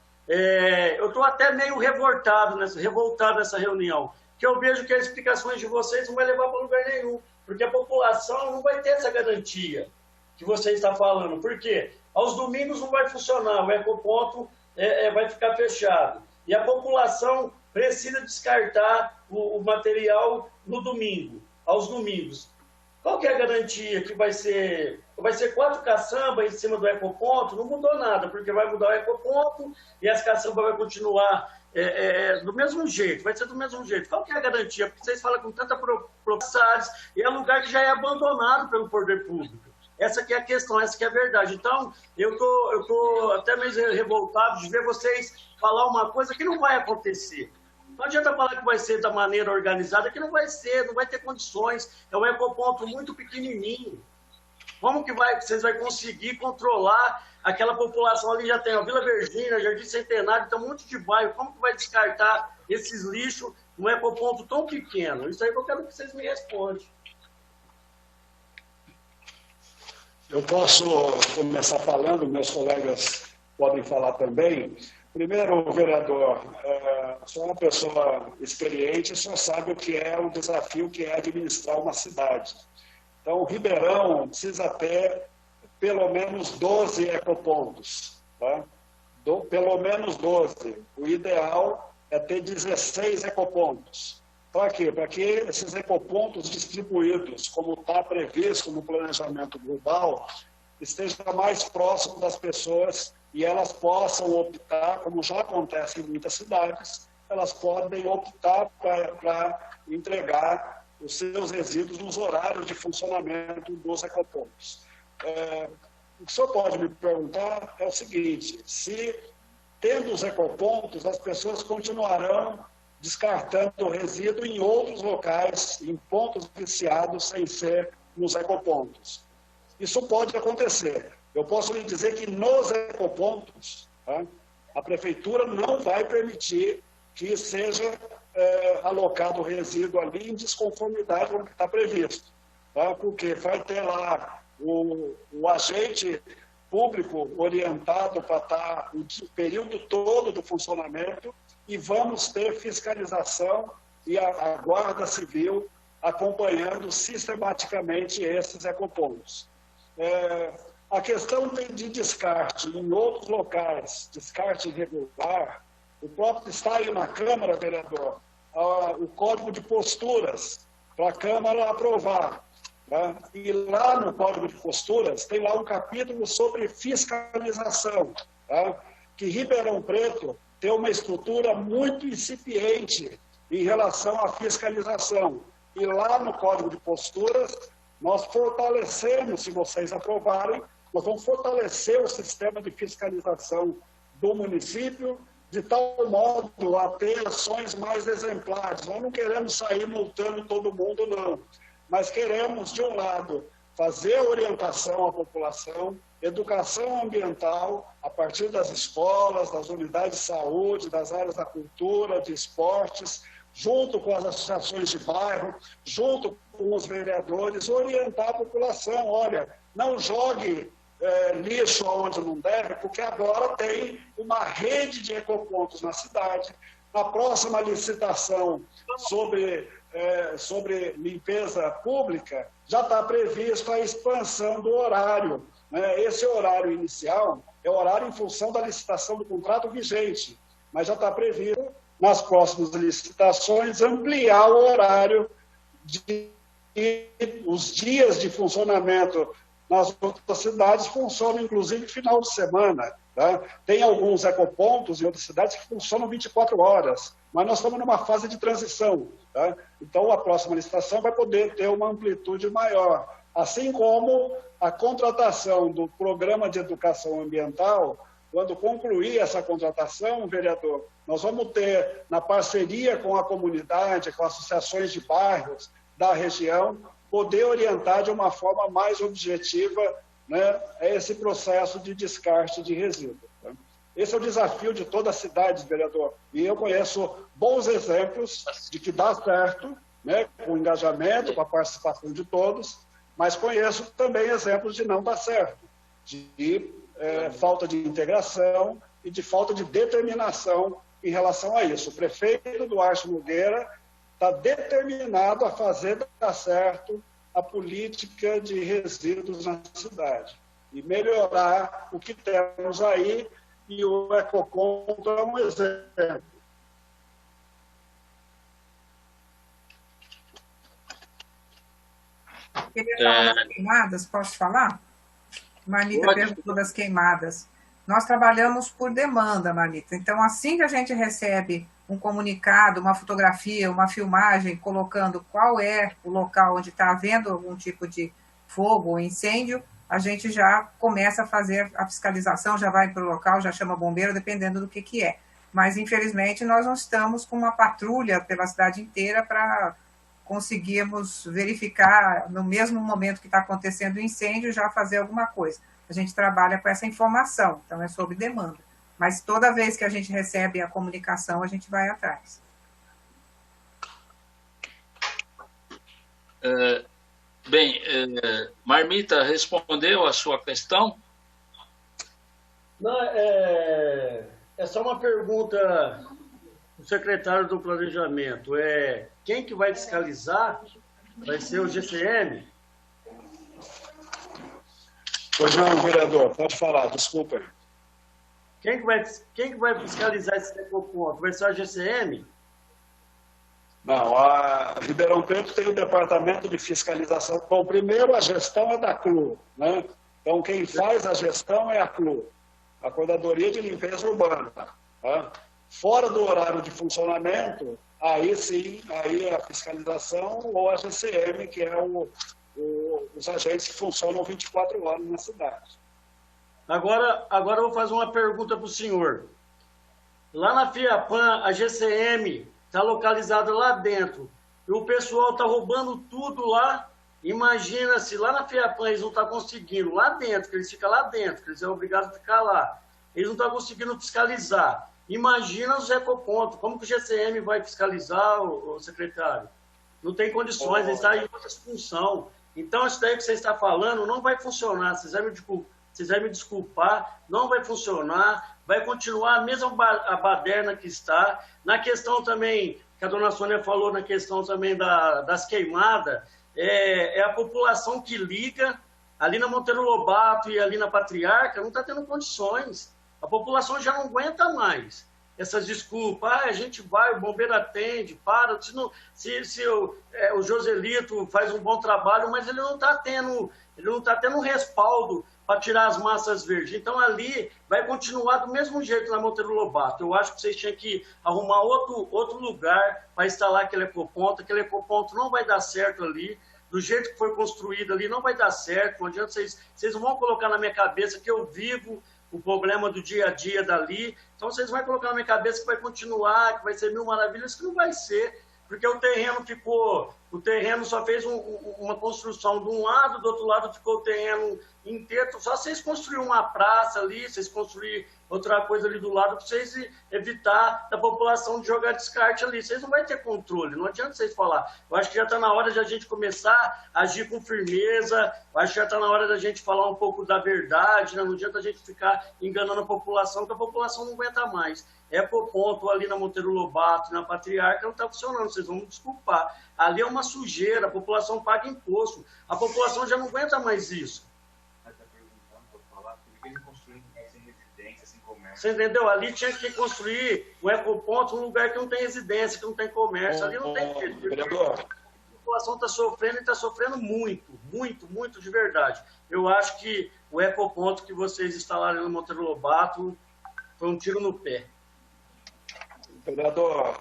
D: Eu estou até meio revoltado nessa reunião, que eu vejo que as explicações de vocês não vai levar para lugar nenhum, porque a população não vai ter essa garantia que você está falando. Por quê? Aos domingos não vai funcionar, o ecoponto vai ficar fechado. E a população precisa descartar o material no domingo, aos domingos. Qual que é a garantia que vai ser 4 caçambas em cima do ecoponto? Não mudou nada, porque vai mudar o ecoponto e as caçambas vão continuar do mesmo jeito, vai ser do mesmo jeito. Qual que é a garantia? Porque vocês falam com tanta propriedade, e é um lugar que já é abandonado pelo poder público. Essa que é a questão, essa que é a verdade. Então, eu tô até meio revoltado de ver vocês falar uma coisa que não vai acontecer. Não adianta falar que vai ser da maneira organizada, que não vai ser, não vai ter condições. É um ecoponto muito pequenininho. Como que vocês vão conseguir controlar aquela população ali? Já tem a Vila Virgínia, Jardim Centenário, tem um monte de bairro. Como que vai descartar esses lixos num ecoponto tão pequeno? Isso aí eu quero que vocês me respondam.
G: Eu posso começar falando, meus colegas podem falar também. Primeiro, vereador, sou uma pessoa experiente, só sabe o que é o desafio que é administrar uma cidade. Então, o Ribeirão precisa ter pelo menos 12 ecopontos, tá? Pelo menos 12. O ideal é ter 16 ecopontos. Para quê? Para que esses ecopontos distribuídos, como está previsto no planejamento global, estejam mais próximos das pessoas e elas possam optar, como já acontece em muitas cidades, elas podem optar para entregar os seus resíduos nos horários de funcionamento dos ecopontos. O que o senhor pode me perguntar é o seguinte: se, tendo os ecopontos, as pessoas continuarão descartando o resíduo em outros locais, em pontos viciados, sem ser nos ecopontos. Isso pode acontecer. Eu posso lhe dizer que nos ecopontos, tá, a prefeitura não vai permitir que seja alocado o resíduo ali em desconformidade com o que está previsto. Tá? Porque vai ter lá o agente público orientado para estar o período todo do funcionamento e vamos ter fiscalização e a Guarda Civil acompanhando sistematicamente esses ecopontos. A questão de descarte em outros locais, descarte irregular, o próprio está aí na Câmara, vereador, o Código de Posturas, para a Câmara aprovar. Tá? E lá no Código de Posturas tem lá um capítulo sobre fiscalização, tá? Que Ribeirão Preto tem uma estrutura muito incipiente em relação à fiscalização. E lá no Código de Posturas, nós fortalecemos, se vocês aprovarem, nós vamos fortalecer o sistema de fiscalização do município, de tal modo a ter ações mais exemplares. Nós não queremos sair multando todo mundo, não. Mas queremos, de um lado, fazer orientação à população, educação ambiental, a partir das escolas, das unidades de saúde, das áreas da cultura, de esportes, junto com as associações de bairro, junto com os vereadores, orientar a população. Olha, não jogue lixo onde não deve, porque agora tem uma rede de ecopontos na cidade. Na próxima licitação sobre limpeza pública, já está previsto a expansão do horário. Né? Esse horário inicial é o horário em função da licitação do contrato vigente, mas já está previsto, nas próximas licitações, ampliar o horário os dias de funcionamento nas outras cidades funcionam, inclusive, final de semana. Tá? Tem alguns ecopontos em outras cidades que funcionam 24 horas, mas nós estamos numa fase de transição. Tá? Então, a próxima licitação vai poder ter uma amplitude maior. Assim como a contratação do Programa de Educação Ambiental, quando concluir essa contratação, vereador, nós vamos ter, na parceria com a comunidade, com associações de bairros da região, poder orientar de uma forma mais objetiva, né, esse processo de descarte de resíduos. Tá? Esse é o desafio de toda a cidade, vereador. E eu conheço bons exemplos de que dá certo, né, com o engajamento, com a participação de todos, mas conheço também exemplos de não dar certo, de falta de integração e de falta de determinação em relação a isso. O prefeito Duarte Nogueira está determinado a fazer dar certo a política de resíduos na cidade e melhorar o que temos aí, e o ecoponto é um exemplo.
E: Queria falar das queimadas, posso falar? Marmita perguntou das queimadas. Nós trabalhamos por demanda, Marmita. Então, assim que a gente recebe um comunicado, uma fotografia, uma filmagem, colocando qual é o local onde está havendo algum tipo de fogo ou incêndio, a gente já começa a fazer a fiscalização, já vai para o local, já chama bombeiro, dependendo do que é. Mas, infelizmente, nós não estamos com uma patrulha pela cidade inteira para conseguirmos verificar, no mesmo momento que está acontecendo o incêndio, já fazer alguma coisa. A gente trabalha com essa informação, então é sob demanda. Mas toda vez que a gente recebe a comunicação, a gente vai atrás.
B: Marmita, respondeu a sua questão?
D: Não, É só uma pergunta do secretário do Planejamento. Quem que vai fiscalizar? Vai ser o GCM?
G: Pois não, vereador, pode falar, desculpa.
D: Quem que vai fiscalizar esse ecoponto? Vai ser a GCM?
G: Não, a Ribeirão Preto tem o departamento de fiscalização. Bom, primeiro a gestão é da CLU, né? Então quem faz a gestão é a CLU, a Coordenadoria de Limpeza Urbana. Tá? Fora do horário de funcionamento, aí sim, aí a fiscalização ou a GCM, que é os agentes que funcionam 24 horas na cidade.
D: Agora eu vou fazer uma pergunta para o senhor. Lá na FIAPAN, a GCM está localizada lá dentro, e o pessoal está roubando tudo lá. Imagina se lá na FIAPAN eles não estão conseguindo, lá dentro, que eles ficam lá dentro, que eles são obrigados a ficar lá, eles não estão conseguindo fiscalizar. Imagina os ecopontos, como que o GCM vai fiscalizar, o secretário? Não tem condições, ele está em outra função. Então, isso daí que você está falando não vai funcionar, vocês vão me desculpar, não vai funcionar, vai continuar a mesma baderna que está. Na questão também, que a dona Sônia falou, na questão também das queimadas, é a população que liga, ali na Monteiro Lobato e ali na Patriarca, não está tendo condições. A população já não aguenta mais essas desculpas. A gente vai, o bombeiro atende, para. Se o Joselito faz um bom trabalho, mas ele não está tendo respaldo para tirar as massas verdes. Então, ali vai continuar do mesmo jeito na Monteiro Lobato. Eu acho que vocês tinham que arrumar outro lugar para instalar aquele ecoponto. Aquele ecoponto não vai dar certo ali. Do jeito que foi construído ali, não vai dar certo. Não adianta vocês não vão colocar na minha cabeça que eu vivo o problema do dia a dia dali. Então, vocês vão colocar na minha cabeça que vai continuar, que vai ser mil maravilhas, que não vai ser. Porque o terreno só fez uma construção de um lado, do outro lado ficou o terreno inteiro. Só vocês construírem uma praça ali, vocês construírem outra coisa ali do lado, para vocês evitar da população de jogar descarte ali. Vocês não vão ter controle, não adianta vocês falar. Eu acho que já está na hora de a gente começar a agir com firmeza, eu acho que já está na hora da gente falar um pouco da verdade, né? Não adianta a gente ficar enganando a população, que a população não aguenta mais. Ecoponto ali na Monteiro Lobato, na Patriarca, não está funcionando, vocês vão me desculpar. Ali é uma sujeira, a população paga imposto, a população já não aguenta mais isso. Você entendeu? Ali tinha que construir o ecoponto num lugar que não tem residência, que não tem comércio, ali não tem jeito. A população está sofrendo e está sofrendo muito, muito, muito de verdade. Eu acho que o ecoponto que vocês instalaram no Monteiro Lobato foi um tiro no pé.
G: Vereador,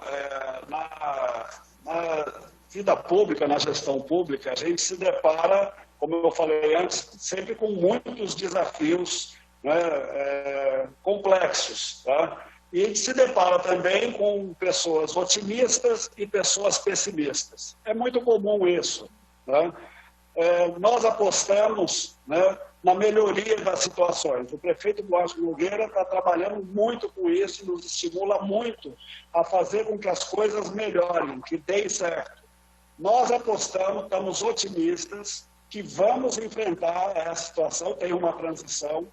G: na vida pública, na gestão pública, a gente se depara, como eu falei antes, sempre com muitos desafios, né, complexos. Tá? E a gente se depara também com pessoas otimistas e pessoas pessimistas. É muito comum isso. Tá? Nós apostamos, né, na melhoria das situações. O prefeito Duarte Nogueira está trabalhando muito com isso, nos estimula muito a fazer com que as coisas melhorem, que deem certo. Nós apostamos, estamos otimistas, que vamos enfrentar essa situação, tem uma transição,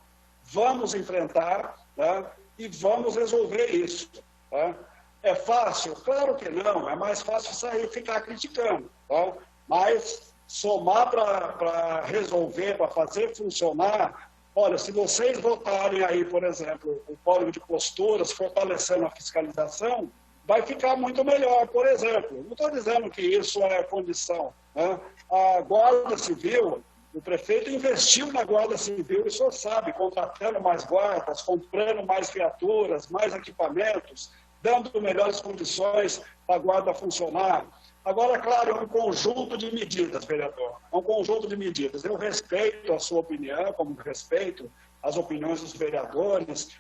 G: vamos enfrentar, né, e vamos resolver isso. Tá? É fácil? Claro que não, é mais fácil sair e ficar criticando. Tá? Mas somar para resolver, para fazer funcionar. Olha, se vocês votarem aí, por exemplo, o código de posturas, fortalecendo a fiscalização, vai ficar muito melhor, por exemplo. Não estou dizendo que isso é condição. Né? A Guarda Civil, o prefeito investiu na Guarda Civil, e o senhor sabe, contratando mais guardas, comprando mais viaturas, mais equipamentos, dando melhores condições para a Guarda funcionar. Agora, claro, é um conjunto de medidas, vereador, é um conjunto de medidas. Eu respeito a sua opinião, como respeito as opiniões dos vereadores,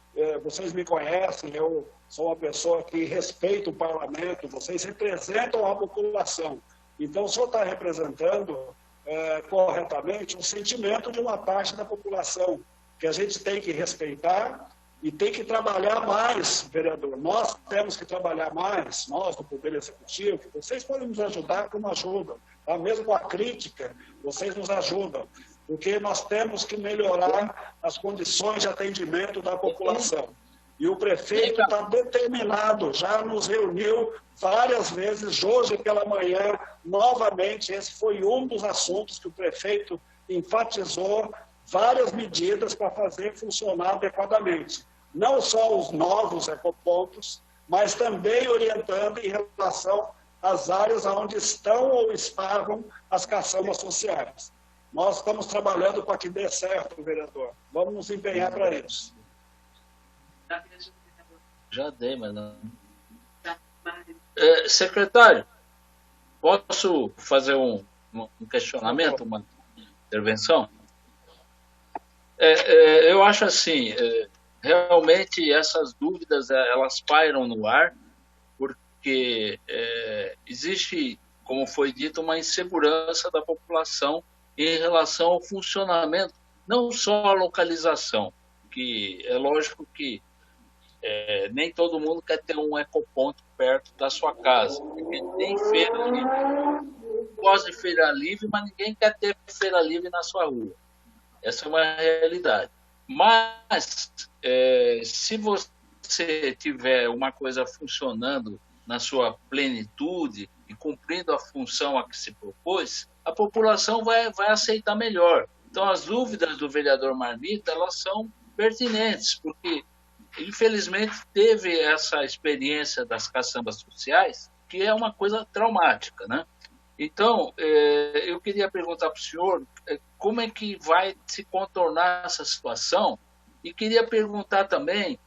G: vocês me conhecem, eu sou uma pessoa que respeita o parlamento, vocês representam a população. Então, o senhor está representando corretamente o sentimento de uma parte da população, que a gente tem que respeitar e tem que trabalhar mais, vereador. Nós temos que trabalhar mais, nós do Poder Executivo, vocês podem nos ajudar como ajudam, tá? Mesmo com a crítica, vocês nos ajudam, porque nós temos que melhorar as condições de atendimento da população. E o prefeito está determinado, já nos reuniu várias vezes, hoje pela manhã, novamente, esse foi um dos assuntos que o prefeito enfatizou, várias medidas para fazer funcionar adequadamente. Não só os novos ecopontos, mas também orientando em relação às áreas onde estão ou estavam as caçambas sociais. Nós estamos trabalhando para que dê certo, vereador. Vamos nos empenhar para isso.
B: Já dei, mas não. Secretário, posso fazer um questionamento, uma intervenção? Eu acho assim, realmente essas dúvidas elas pairam no ar, porque existe, como foi dito, uma insegurança da população em relação ao funcionamento, não só a localização, que é lógico que nem todo mundo quer ter um ecoponto perto da sua casa. Tem feira livre. Gosta de feira livre, mas ninguém quer ter feira livre na sua rua. Essa é uma realidade. Mas, se você tiver uma coisa funcionando na sua plenitude e cumprindo a função a que se propôs, a população vai aceitar melhor. Então, as dúvidas do vereador Marmita, elas são pertinentes, porque infelizmente teve essa experiência das caçambas sociais, que é uma coisa traumática, né? Então, eu queria perguntar para o senhor como é que vai se contornar essa situação, e queria perguntar também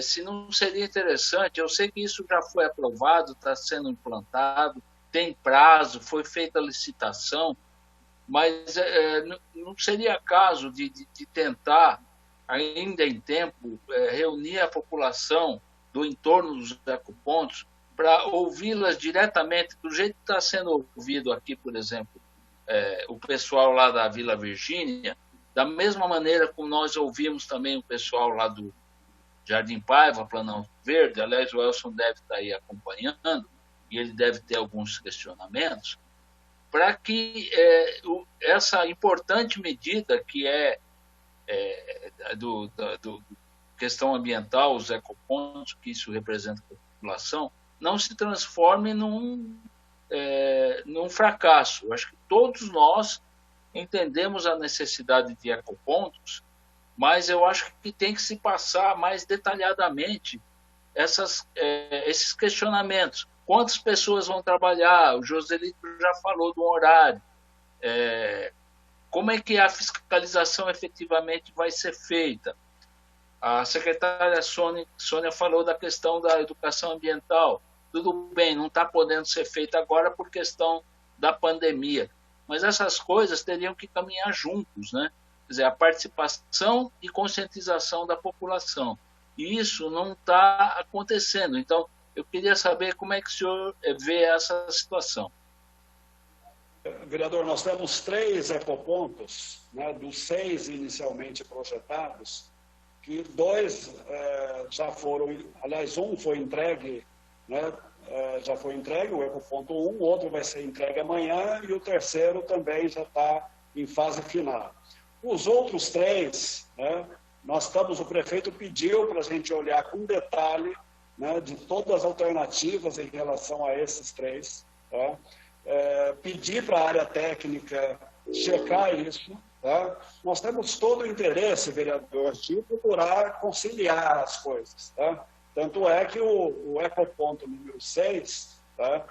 B: se não seria interessante, eu sei que isso já foi aprovado, está sendo implantado, tem prazo, foi feita a licitação, mas não seria caso de tentar, ainda em tempo, reunir a população do entorno dos ecopontos para ouvi-las diretamente, do jeito que está sendo ouvido aqui, por exemplo, o pessoal lá da Vila Virgínia, da mesma maneira como nós ouvimos também o pessoal lá do Jardim Paiva, Planalto Verde. Aliás, o Elson deve estar aí acompanhando, e ele deve ter alguns questionamentos, para que essa importante medida que do questão ambiental, os ecopontos, que isso representa para a população, não se transforme num fracasso. Eu acho que todos nós entendemos a necessidade de ecopontos, mas eu acho que tem que se passar mais detalhadamente esses questionamentos. Quantas pessoas vão trabalhar? O Joselito já falou do horário. Como é que a fiscalização efetivamente vai ser feita? A secretária Sônia falou da questão da educação ambiental. Tudo bem, não está podendo ser feita agora por questão da pandemia, mas essas coisas teriam que caminhar juntos, né? Quer dizer, a participação e conscientização da população. E isso não está acontecendo. Então, eu queria saber como é que o senhor vê essa situação.
G: Vereador, nós temos 3 ecopontos, né, dos 6 inicialmente projetados, que 2 já foram, aliás, um foi entregue, né, já foi entregue, o ecoponto 1, o outro vai ser entregue amanhã e o terceiro também já está em fase final. Os outros 3, né, o prefeito pediu para a gente olhar com detalhe, né, de todas as alternativas em relação a esses 3, tá? Pedir para a área técnica checar isso. Tá? Nós temos todo o interesse, vereador, de procurar conciliar as coisas. Tá? Tanto é que o ecoponto número 6, tá?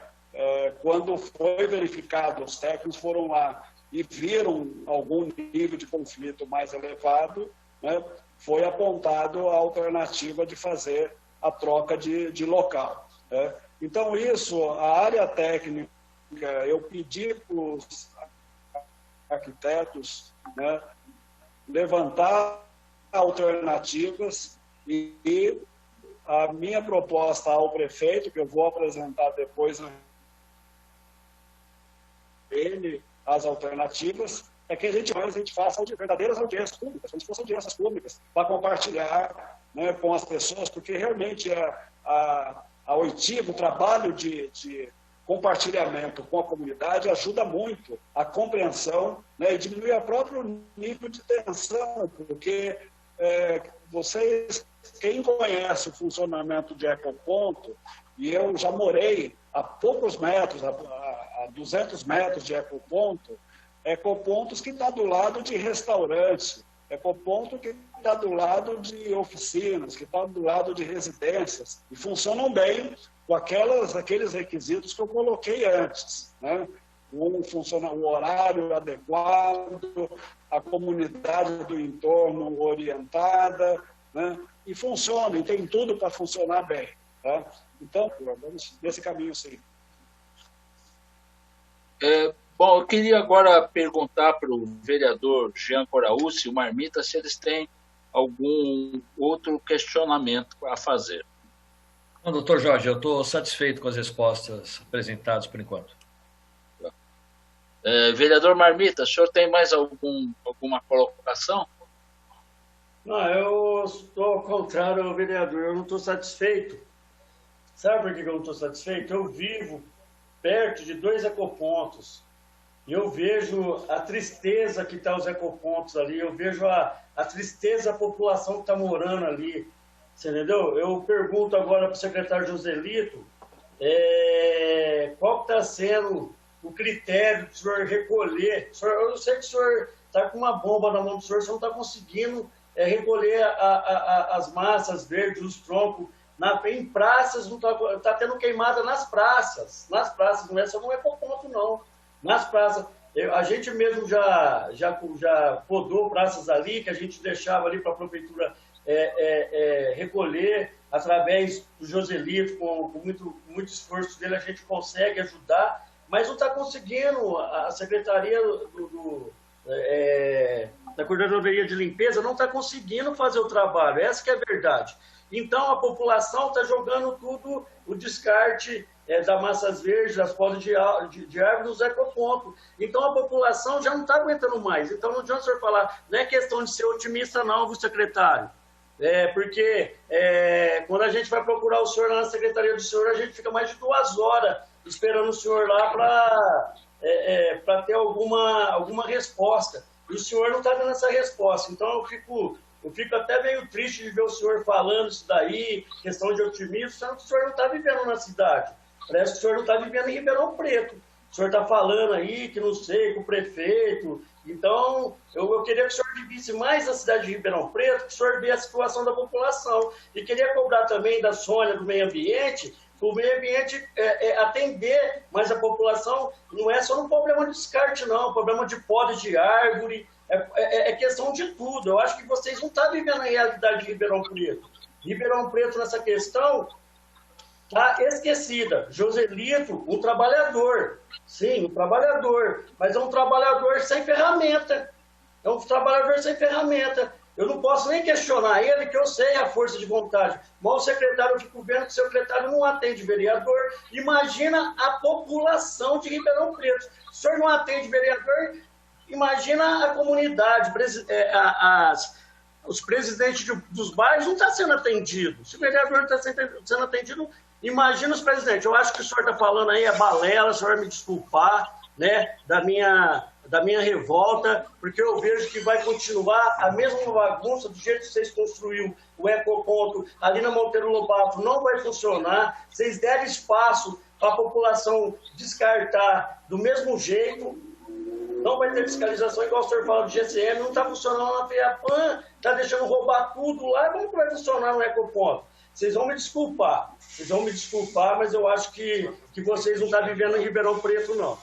G: Quando foi verificado, os técnicos foram lá e viram algum nível de conflito mais elevado, né? Foi apontado a alternativa de fazer a troca de local. Né? Então, isso, a área técnica, eu pedi para os arquitetos, né, levantar alternativas e a minha proposta ao prefeito, que eu vou apresentar depois ele as alternativas, é que a gente faça verdadeiras audiências públicas, a gente faça audiências públicas para compartilhar, né, com as pessoas, porque realmente a OITIV, o trabalho de compartilhamento com a comunidade ajuda muito a compreensão, né, e diminui o próprio nível de tensão, porque vocês quem conhece o funcionamento de ecoponto, e eu já morei a poucos metros, a 200 metros de ecopontos que está do lado de restaurantes, ecoponto que está do lado de oficinas, que está do lado de residências, e funcionam bem com aqueles requisitos que eu coloquei antes, né? O horário adequado, a comunidade do entorno orientada, né? E funciona, e tem tudo para funcionar bem. Tá? Então, vamos nesse caminho, sim.
B: Bom, eu queria agora perguntar para o vereador Jean Coraúci, o Marmita, se eles têm algum outro questionamento a fazer.
C: Não, doutor Jorge, eu estou satisfeito com as respostas apresentadas por enquanto.
B: Vereador Marmita, o senhor tem mais alguma colocação?
D: Não, eu estou ao contrário, vereador, eu não estou satisfeito. Sabe por que eu não estou satisfeito? Eu vivo perto de 2 ecopontos. E eu vejo a tristeza que está os ecopontos ali, eu vejo a tristeza da população que está morando ali. Você entendeu? Eu pergunto agora para o secretário Joselito qual está sendo o critério do senhor recolher. Eu sei que o senhor está com uma bomba na mão do senhor, o senhor não está conseguindo recolher as massas verdes, os troncos. Em praças, não está tendo queimada nas praças. Nas praças, não é só no ecoponto, não. Nas praças. A gente mesmo já podou praças ali, que a gente deixava ali para a prefeitura recolher, através do Joselito, com muito esforço dele, a gente consegue ajudar, mas não está conseguindo. A Secretaria da Coordenadoria de Limpeza não está conseguindo fazer o trabalho, essa que é a verdade. Então, a população está jogando tudo, o descarte das massas verdes, das podas de árvore, dos ecopontos. Então, a população já não está aguentando mais. Então, não adianta o senhor falar, não é questão de ser otimista não, viu, secretário? Porque quando a gente vai procurar o senhor lá na secretaria do senhor, a gente fica mais de 2 horas esperando o senhor lá para ter alguma resposta. E o senhor não está dando essa resposta. Então, eu fico até meio triste de ver o senhor falando isso daí, questão de otimismo, sendo que o senhor não está vivendo na cidade. Parece que o senhor não está vivendo em Ribeirão Preto. O senhor está falando aí que não sei, com o prefeito. Então, eu queria que o senhor vivesse mais na cidade de Ribeirão Preto, que o senhor vê a situação da população. E queria cobrar também da Sônia, do meio ambiente, o meio ambiente atender mais a população, não é só no problema de descarte, não, problema de poda de árvore, é questão de tudo. Eu acho que vocês não estão vivendo a realidade de Ribeirão Preto. Ribeirão Preto, nessa questão, está esquecida. Joselito, um trabalhador, sim, um trabalhador, mas é um trabalhador sem ferramenta. É um trabalhador sem ferramenta. Eu não posso nem questionar ele, que eu sei a força de vontade. Mas o secretário de governo, que o secretário não atende vereador. Imagina a população de Ribeirão Preto. Se o senhor não atende vereador, imagina a comunidade, os presidentes dos bairros não estão sendo atendidos. Se o vereador não está sendo atendido, imagina os presidentes. Eu acho que o senhor está falando aí é balela, o senhor vai me desculpar, né, da minha revolta, porque eu vejo que vai continuar a mesma bagunça do jeito que vocês construíram o ecoponto ali na Monteiro Lobato, não vai funcionar. Vocês deram espaço para a população descartar do mesmo jeito, não vai ter fiscalização, igual o senhor fala do GCM, não está funcionando na FEAPAN, está deixando roubar tudo lá, como que vai funcionar no ecoponto? Vocês vão me desculpar, mas eu acho que vocês não estão vivendo em Ribeirão Preto, não.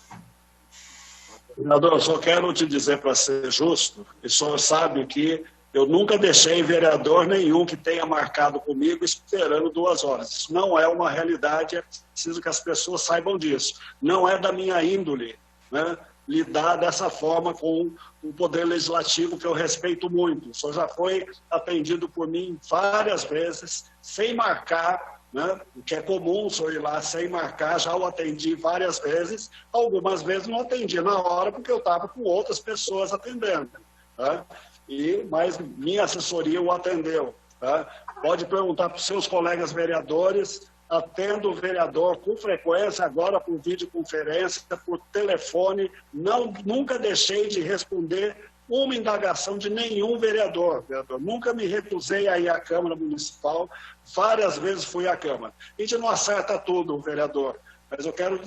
G: Vereador, eu só quero te dizer, para ser justo, o senhor sabe que eu nunca deixei vereador nenhum que tenha marcado comigo esperando 2 horas. Isso não é uma realidade, é preciso que as pessoas saibam disso. Não é da minha índole, né, lidar dessa forma com o Poder Legislativo, que eu respeito muito. O senhor já foi atendido por mim várias vezes, sem marcar, né? O que é comum o senhor ir lá sem marcar, já o atendi várias vezes, algumas vezes não atendi na hora, porque eu estava com outras pessoas atendendo. Tá? Mas minha assessoria o atendeu. Tá? Pode perguntar para os seus colegas vereadores, atendo o vereador com frequência, agora por videoconferência, por telefone, nunca deixei de responder uma indagação de nenhum vereador. Nunca me recusei a ir à Câmara Municipal, várias vezes fui à Câmara. A gente não acerta tudo, vereador, mas eu quero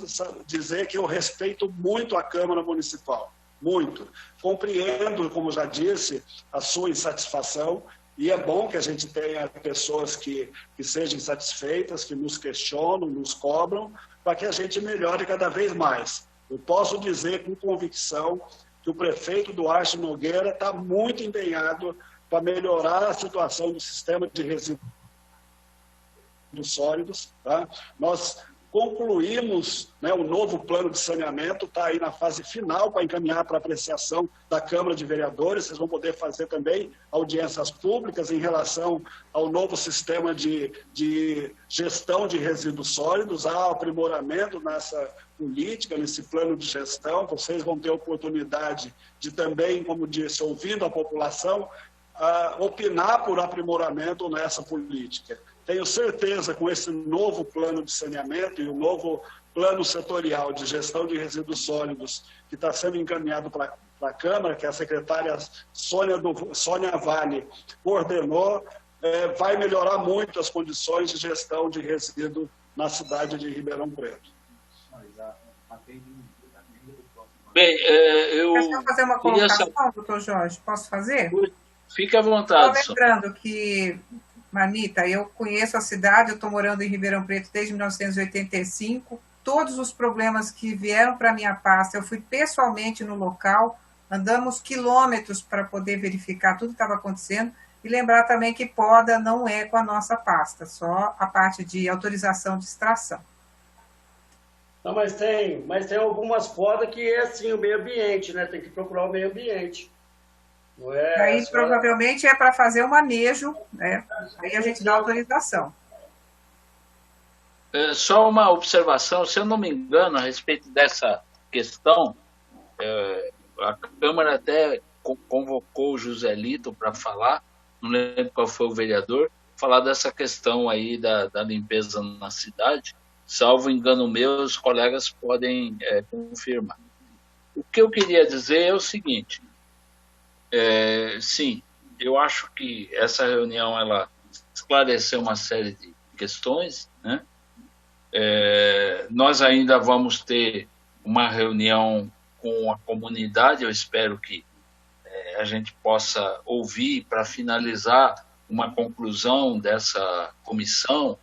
G: dizer que eu respeito muito a Câmara Municipal, muito. Compreendo, como já disse, a sua insatisfação, e é bom que a gente tenha pessoas que sejam satisfeitas, que nos questionam, nos cobram, para que a gente melhore cada vez mais. Eu posso dizer com convicção que o prefeito Duarte Nogueira está muito empenhado para melhorar a situação do sistema de resíduos sólidos. Tá? Nós concluímos, né, o novo plano de saneamento, está aí na fase final para encaminhar para apreciação da Câmara de Vereadores. Vocês vão poder fazer também audiências públicas em relação ao novo sistema de gestão de resíduos sólidos, há aprimoramento nessa política, nesse plano de gestão. Vocês vão ter oportunidade de também, como disse, ouvindo a população, opinar por aprimoramento nessa política. Tenho certeza, com esse novo plano de saneamento e o novo plano setorial de gestão de resíduos sólidos que está sendo encaminhado para a Câmara, que a secretária Sônia Vale coordenou, vai melhorar muito as condições de gestão de resíduo na cidade de Ribeirão Preto.
B: Bem, eu
E: quero fazer uma colocação, doutor Jorge, posso fazer?
B: Fique à vontade.
E: Estou lembrando que, Marmita, eu conheço a cidade, eu estou morando em Ribeirão Preto desde 1985, todos os problemas que vieram para a minha pasta, eu fui pessoalmente no local, andamos quilômetros para poder verificar tudo que estava acontecendo, e lembrar também que poda não é com a nossa pasta, só a parte de autorização de extração.
D: Não, mas tem algumas podas que é assim, o meio ambiente, né? Tem que procurar o meio ambiente. Não é
E: aí
D: só...
E: provavelmente é para fazer o manejo, né? Aí a gente dá autorização.
B: Só uma observação, se eu não me engano, a respeito dessa questão, a Câmara até convocou o Joselito para falar, não lembro qual foi o vereador, falar dessa questão aí da limpeza na cidade. Salvo engano meu, os colegas podem confirmar. O que eu queria dizer é o seguinte, sim, eu acho que essa reunião ela esclareceu uma série de questões, né? Nós ainda vamos ter uma reunião com a comunidade, eu espero que a gente possa ouvir para finalizar uma conclusão dessa comissão,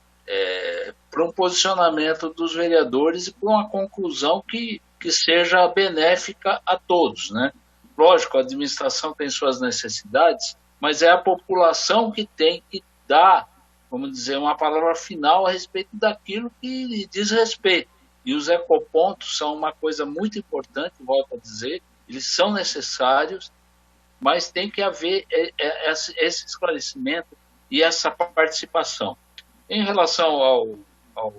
B: para um posicionamento dos vereadores e para uma conclusão que seja benéfica a todos, né? Lógico, a administração tem suas necessidades, mas é a população que tem que dar, vamos dizer, uma palavra final a respeito daquilo que lhe diz respeito. E os ecopontos são uma coisa muito importante, volto a dizer, eles são necessários, mas tem que haver esse esclarecimento e essa participação. Em relação ao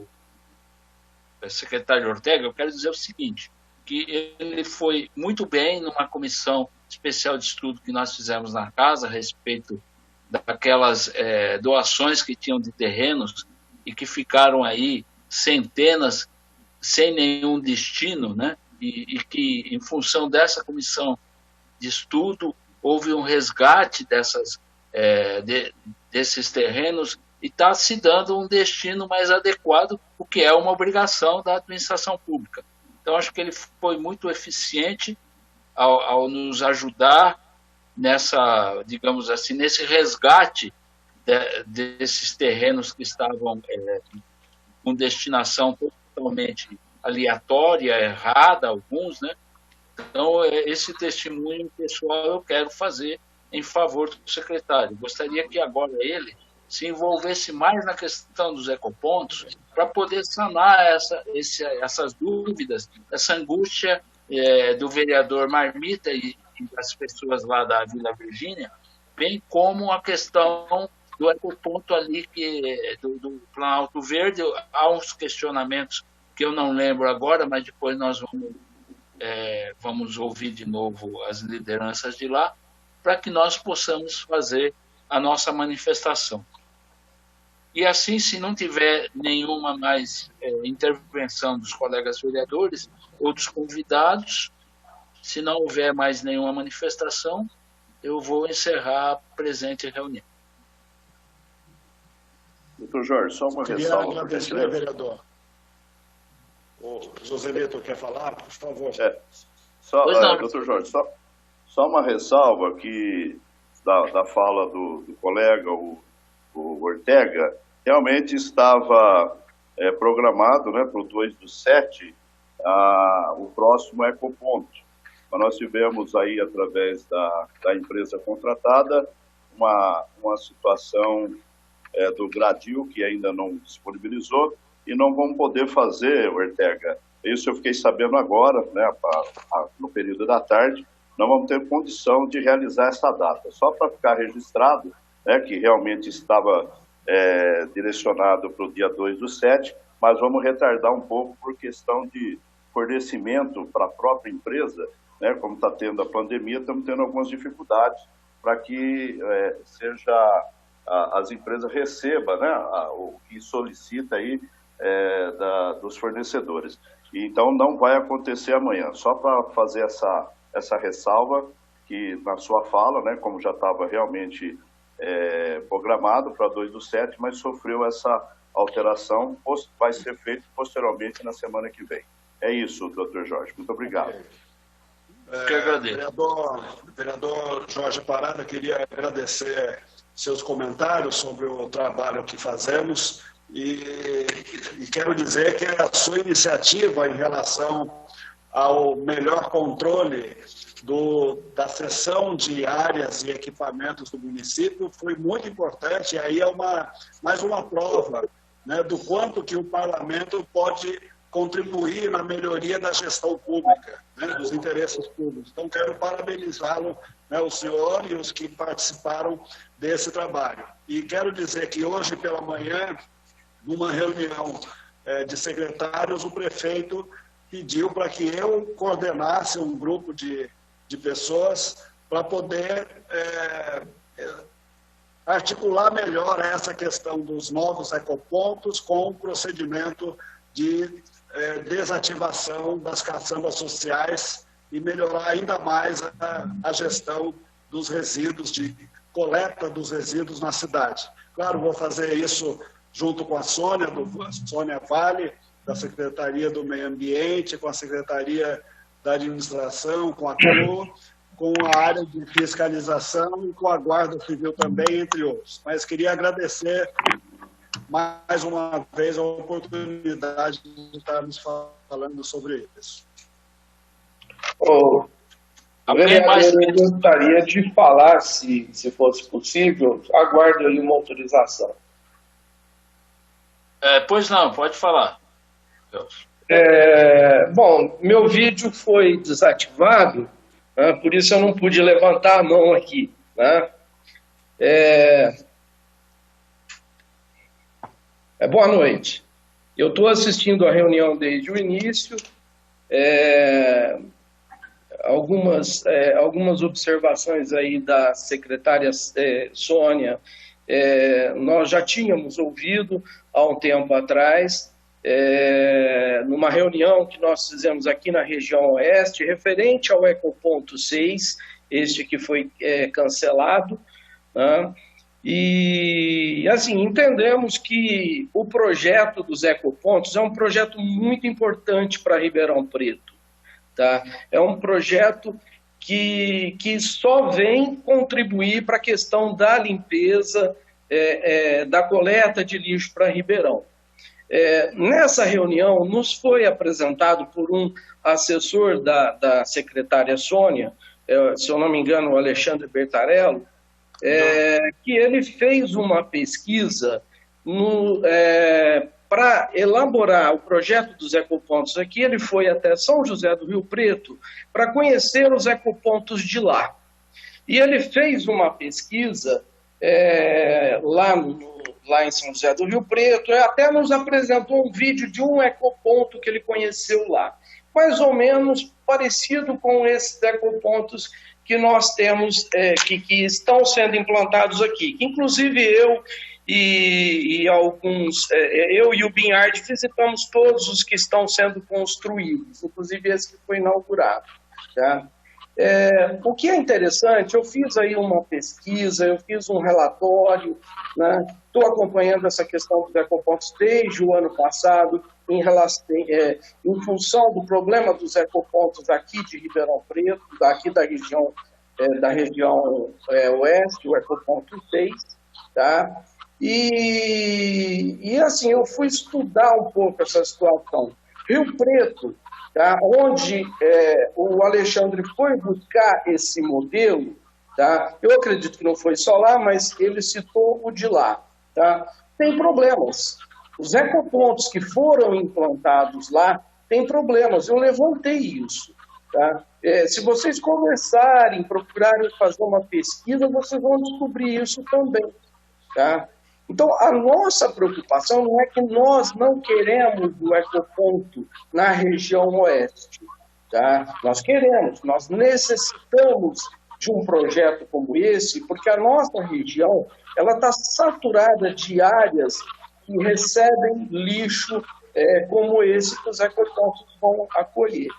B: secretário Ortega, eu quero dizer o seguinte, que ele foi muito bem numa comissão especial de estudo que nós fizemos na casa a respeito daquelas doações que tinham de terrenos e que ficaram aí centenas sem nenhum destino, né? E que, em função dessa comissão de estudo, houve um resgate desses terrenos e está se dando um destino mais adequado, o que é uma obrigação da administração pública. Então, acho que ele foi muito eficiente ao nos ajudar nessa, digamos assim, nesse resgate desses terrenos que estavam com destinação totalmente aleatória, errada, alguns, né? Então, esse testemunho pessoal eu quero fazer em favor do secretário. Gostaria que agora ele se envolvesse mais na questão dos ecopontos para poder sanar essas dúvidas, essa angústia do vereador Marmita e das pessoas lá da Vila Virgínia, bem como a questão do ecoponto ali do Planalto Verde. Há uns questionamentos que eu não lembro agora, mas depois nós vamos ouvir de novo as lideranças de lá, para que nós possamos fazer a nossa manifestação. E assim, se não tiver nenhuma mais intervenção dos colegas vereadores ou dos convidados, Se não houver mais nenhuma manifestação, eu vou encerrar a presente reunião.
F: Doutor Jorge, só uma ressalva.
G: Queria agradecer, vereador. O Joselito quer falar, por favor.
F: Doutor Jorge, só uma ressalva aqui da fala do colega, o Ortega. Realmente estava programado, né, para o 2/7, o próximo ecoponto. Mas nós tivemos aí, através da empresa contratada, uma situação do Gradil, que ainda não disponibilizou, e não vamos poder fazer, Ortega. Isso eu fiquei sabendo agora, né, no período da tarde, não vamos ter condição de realizar essa data. Só para ficar registrado, né, que realmente estava direcionado para o dia 2/7, mas vamos retardar um pouco por questão de fornecimento para a própria empresa, né, como está tendo a pandemia, estamos tendo algumas dificuldades para que as empresas recebam, né, o que solicita aí dos fornecedores. Então não vai acontecer amanhã. Só para fazer essa ressalva, que na sua fala, né, como já estava realmente programado para 2/7, mas sofreu essa alteração, vai ser feito posteriormente na semana que vem. É isso, doutor Jorge. Muito obrigado.
G: Vereador Jorge Parada, queria agradecer seus comentários sobre o trabalho que fazemos e quero dizer que a sua iniciativa em relação ao melhor controle da cessão de áreas e equipamentos do município foi muito importante, e aí é mais uma prova, né, do quanto que o parlamento pode contribuir na melhoria da gestão pública, né, dos interesses públicos. Então, quero parabenizá-lo, né, o senhor e os que participaram desse trabalho. E quero dizer que hoje pela manhã, numa reunião de secretários, o prefeito pediu para que eu coordenasse um grupo de pessoas para poder articular melhor essa questão dos novos ecopontos com o procedimento de desativação das caçambas sociais e melhorar ainda mais a gestão dos resíduos, de coleta dos resíduos na cidade. Claro, vou fazer isso junto com a Sônia Vale, da Secretaria do Meio Ambiente, com a Secretaria da Administração, com a CRU, com a área de fiscalização e com a Guarda Civil também, entre outros. Mas queria agradecer mais uma vez a oportunidade de estarmos falando sobre isso.
H: Vereador, eu gostaria de falar, se fosse possível, aguardo aí uma autorização.
B: Pois não, pode falar.
H: Bom, meu vídeo foi desativado, né, por isso eu não pude levantar a mão aqui, né? Boa noite. Eu estou assistindo a reunião desde o início. Algumas observações aí da secretária Sônia, nós já tínhamos ouvido há um tempo atrás, numa reunião que nós fizemos aqui na região oeste, referente ao ecoponto 6, este que foi cancelado, né? E, assim, entendemos que o projeto dos ecopontos é um projeto muito importante para Ribeirão Preto, tá? É um projeto que só vem contribuir para a questão da limpeza, da coleta de lixo para Ribeirão. Nessa reunião, nos foi apresentado por um assessor da secretária Sônia, se eu não me engano, o Alexandre Bertarello, que ele fez uma pesquisa para elaborar o projeto dos ecopontos aqui. Ele foi até São José do Rio Preto para conhecer os ecopontos de lá. E ele fez uma pesquisa lá em São José do Rio Preto, até nos apresentou um vídeo de um ecoponto que ele conheceu lá, mais ou menos parecido com esses ecopontos que nós temos, que estão sendo implantados aqui. Inclusive eu e o Binhard visitamos todos os que estão sendo construídos, inclusive esse que foi inaugurado. Tá? O que é interessante, eu fiz aí uma pesquisa, eu fiz um relatório, né? Estou acompanhando essa questão dos ecopontos desde o ano passado, em função do problema dos ecopontos aqui de Ribeirão Preto, aqui da região oeste, o ecoponto 6, tá? E assim, eu fui estudar um pouco essa situação. Rio Preto, tá? Onde o Alexandre foi buscar esse modelo, tá? Eu acredito que não foi só lá, mas ele citou o de lá. Tá? Tem problemas. Os ecopontos que foram implantados lá têm problemas. Eu levantei isso. Tá? Se vocês começarem, procurarem fazer uma pesquisa, vocês vão descobrir isso também. Tá? Então, a nossa preocupação não é que nós não queremos o ecoponto na região oeste. Tá? Nós queremos, nós necessitamos de um projeto como esse, porque a nossa região ela está saturada de áreas que recebem lixo como esse que os ecopontos vão acolher.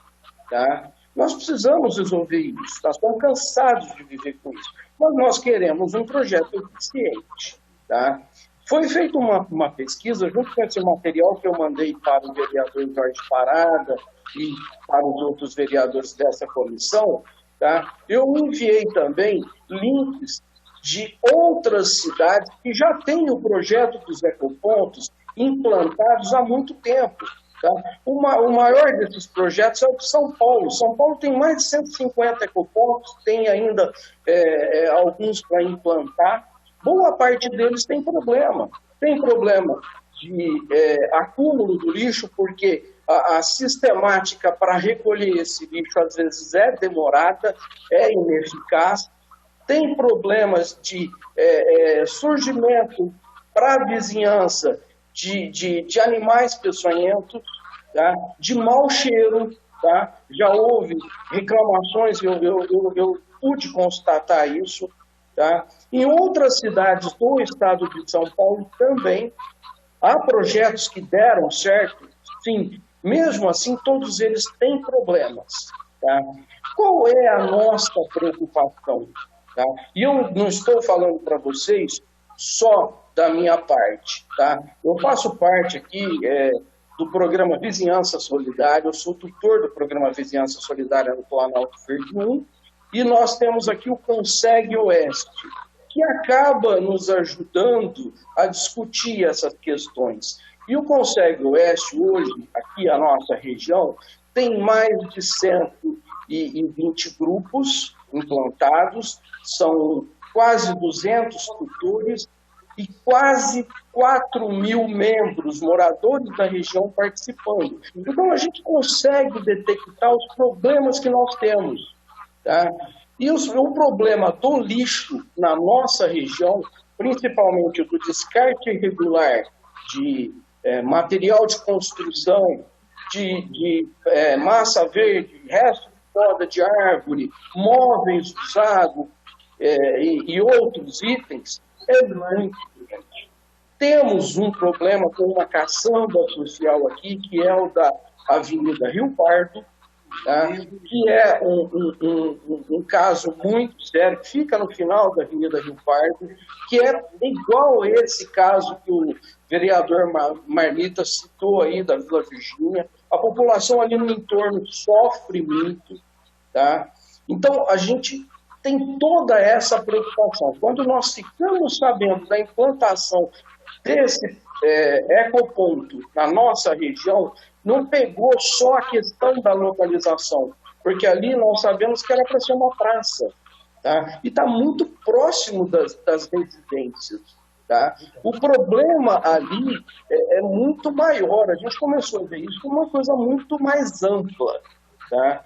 H: Tá? Nós precisamos resolver isso, nós estamos cansados de viver com isso, mas nós queremos um projeto eficiente. Tá? Foi feita uma pesquisa, junto com esse material que eu mandei para o vereador Jorge Parada e para os outros vereadores dessa comissão, tá? Eu enviei também links de outras cidades que já têm o projeto dos ecopontos implantados há muito tempo. Tá? O maior desses projetos é o de São Paulo. São Paulo tem mais de 150 ecopontos, tem ainda alguns para implantar. Boa parte deles tem problema. Tem problema de acúmulo do lixo, porque a sistemática para recolher esse lixo às vezes é demorada, é ineficaz. Tem problemas de surgimento para a vizinhança de animais peçonhentos, tá? De mau cheiro. Tá? Já houve reclamações, eu pude constatar isso. Tá? Em outras cidades do estado de São Paulo também há projetos que deram certo, sim. Mesmo assim, todos eles têm problemas. Tá? Qual é a nossa preocupação? Tá? E eu não estou falando para vocês só da minha parte. Tá? Eu faço parte aqui do programa Vizinhança Solidária, eu sou tutor do programa Vizinhança Solidária no Planalto Verde 1, e nós temos aqui o Conseg Oeste, que acaba nos ajudando a discutir essas questões. E o Conseg Oeste, hoje, aqui a nossa região, tem mais de 120 grupos implantados, são quase 200 tutores e quase 4.000 membros, moradores da região participando. Então, a gente consegue detectar os problemas que nós temos. Tá? E o problema do lixo na nossa região, principalmente do descarte irregular de material de construção, de massa verde, resto de poda de árvore, móveis usados e outros itens, é muito grande. Temos um problema com uma caçamba social aqui, que é o da Avenida Rio Pardo, tá? Que é um caso muito sério, que fica no final da Avenida Rio Pardo, que é igual a esse caso que o vereador Marmita citou aí, da Vila Virgínia. A população ali no entorno sofre muito. Tá? Então, a gente tem toda essa preocupação. Quando nós ficamos sabendo da implantação desse ecoponto na nossa região, não pegou só a questão da localização, porque ali nós sabemos que era para ser uma praça, tá? E está muito próximo das residências. Tá? O problema ali é muito maior, a gente começou a ver isso como uma coisa muito mais ampla. Tá?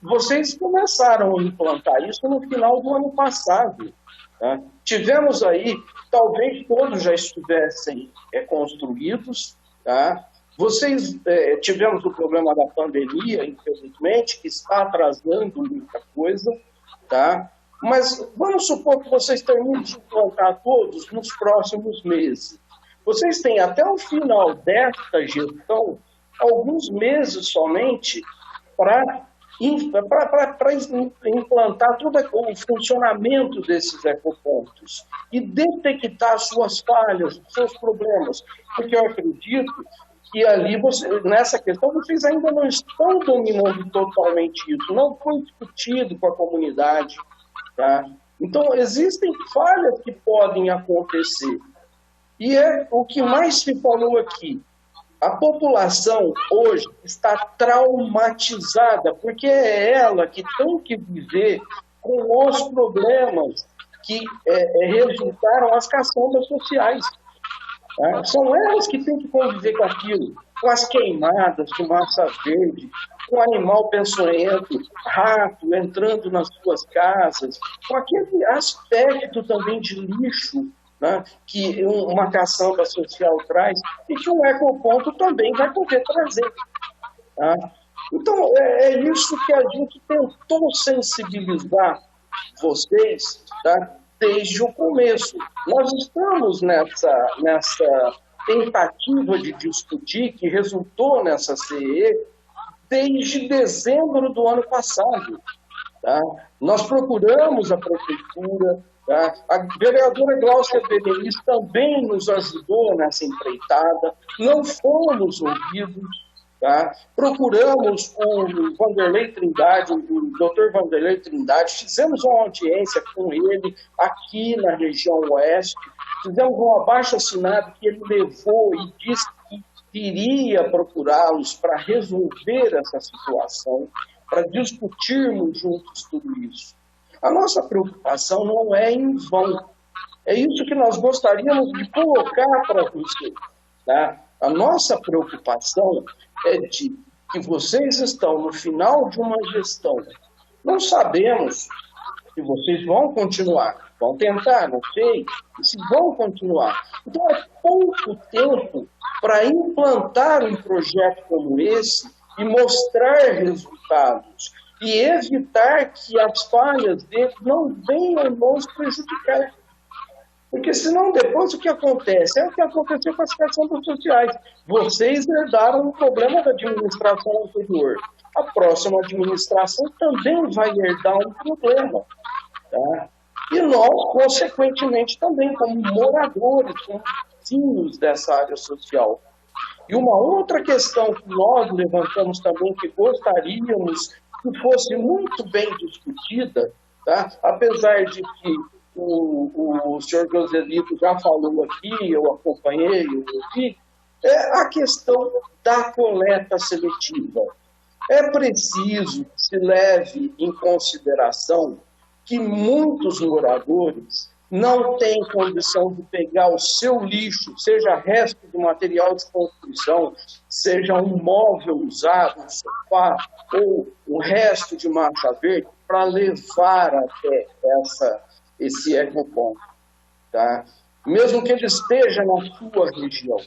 H: Vocês começaram a implantar isso no final do ano passado. Tá? Tivemos aí, talvez todos já estivessem construídos, tá? Tivemos o problema da pandemia, infelizmente, que está atrasando muita coisa, tá? Mas vamos supor que vocês terminem de implantar todos nos próximos meses. Vocês têm até o final desta gestão, alguns meses somente, para para implantar todo o funcionamento desses ecopontos e detectar suas falhas, seus problemas, porque eu acredito que ali, nessa questão, vocês ainda não estão dominando totalmente isso, não foi discutido com a comunidade, tá? Então, existem falhas que podem acontecer, e é o que mais se falou aqui. A população hoje está traumatizada, porque é ela que tem que viver com os problemas que resultaram as caçambas sociais. Tá? São elas que têm que conviver com aquilo, com as queimadas de massa verde, com animal peçonhento, rato entrando nas suas casas, com aquele aspecto também de lixo, né, que uma caçamba social traz e que um ecoponto também vai poder trazer. Tá? Então, é isso que a gente tentou sensibilizar vocês, tá, desde o começo. Nós estamos nessa tentativa de discutir, que resultou nessa CE, desde dezembro do ano passado. Tá? Nós procuramos a prefeitura, tá? A vereadora Glaucia Berenice também nos ajudou nessa empreitada, não fomos ouvidos, tá? Procuramos o Vanderlei Trindade, o Dr. Vanderlei Trindade, fizemos uma audiência com ele aqui na região oeste, fizemos um abaixo-assinado que ele levou e disse que iria procurá-los para resolver essa situação, para discutirmos juntos tudo isso. A nossa preocupação não é em vão. É isso que nós gostaríamos de colocar para vocês. Tá? A nossa preocupação é de que vocês estão no final de uma gestão. Não sabemos se vocês vão continuar, vão tentar, não sei, e se vão continuar. Então é pouco tempo para implantar um projeto como esse e mostrar resultados e evitar que as falhas deles não venham nos prejudicar. Porque senão depois o que acontece? É o que aconteceu com as caçambas sociais. Vocês herdaram um problema da administração anterior. A próxima administração também vai herdar um problema. Tá? E nós, consequentemente, também, como moradores, como vizinhos dessa área social. E uma outra questão que nós levantamos também, que gostaríamos que fosse muito bem discutida, tá? Apesar de que o senhor Joselito já falou aqui, eu acompanhei, eu ouvi, é a questão da coleta seletiva. É preciso que se leve em consideração que muitos moradores não têm condição de pegar o seu lixo, seja resto de material de construção, seja um móvel usado, um sofá, ou o resto de massa verde, para levar até esse ecoponto. Tá? Mesmo que ele esteja na sua região.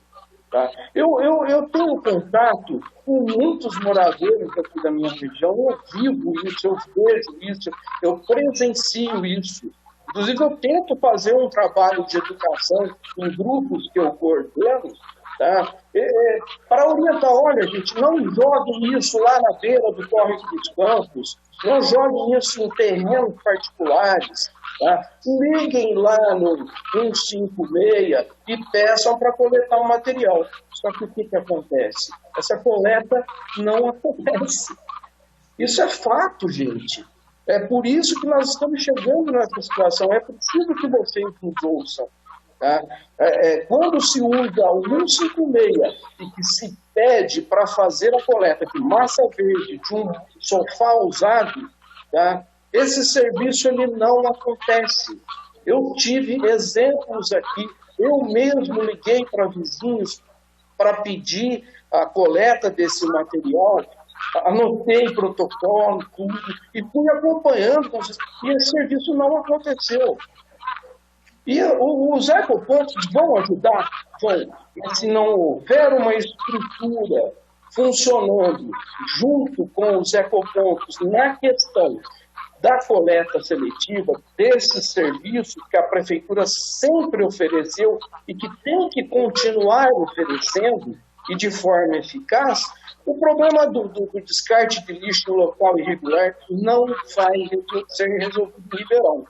H: Tá? Eu tenho contato com muitos moradores aqui da minha região, eu vivo isso, eu vejo isso, eu presencio isso. Inclusive, eu tento fazer um trabalho de educação em grupos que eu coordeno, tá? Para orientar, olha, gente, não joguem isso lá na beira do Córrego dos Campos, não joguem isso em terrenos particulares, tá? Liguem lá no 156 e peçam para coletar o material. Só que o que acontece? Essa coleta não acontece. Isso é fato, gente. É por isso que nós estamos chegando nessa situação. É preciso que vocês nos ouçam. Tá? Quando se usa o 156 e que se pede para fazer a coleta de massa verde de um sofá usado, tá? Esse serviço ele não acontece. Eu tive exemplos aqui. Eu mesmo liguei para vizinhos para pedir a coleta desse material, anotei protocolo, tudo, e fui acompanhando, e esse serviço não aconteceu. E os ecopontos vão ajudar? Vão. Mas se não houver uma estrutura funcionando junto com os ecopontos na questão da coleta seletiva, desse serviço que a prefeitura sempre ofereceu e que tem que continuar oferecendo, e de forma eficaz, o problema do descarte de lixo no local irregular não vai ser resolvido em Ribeirão.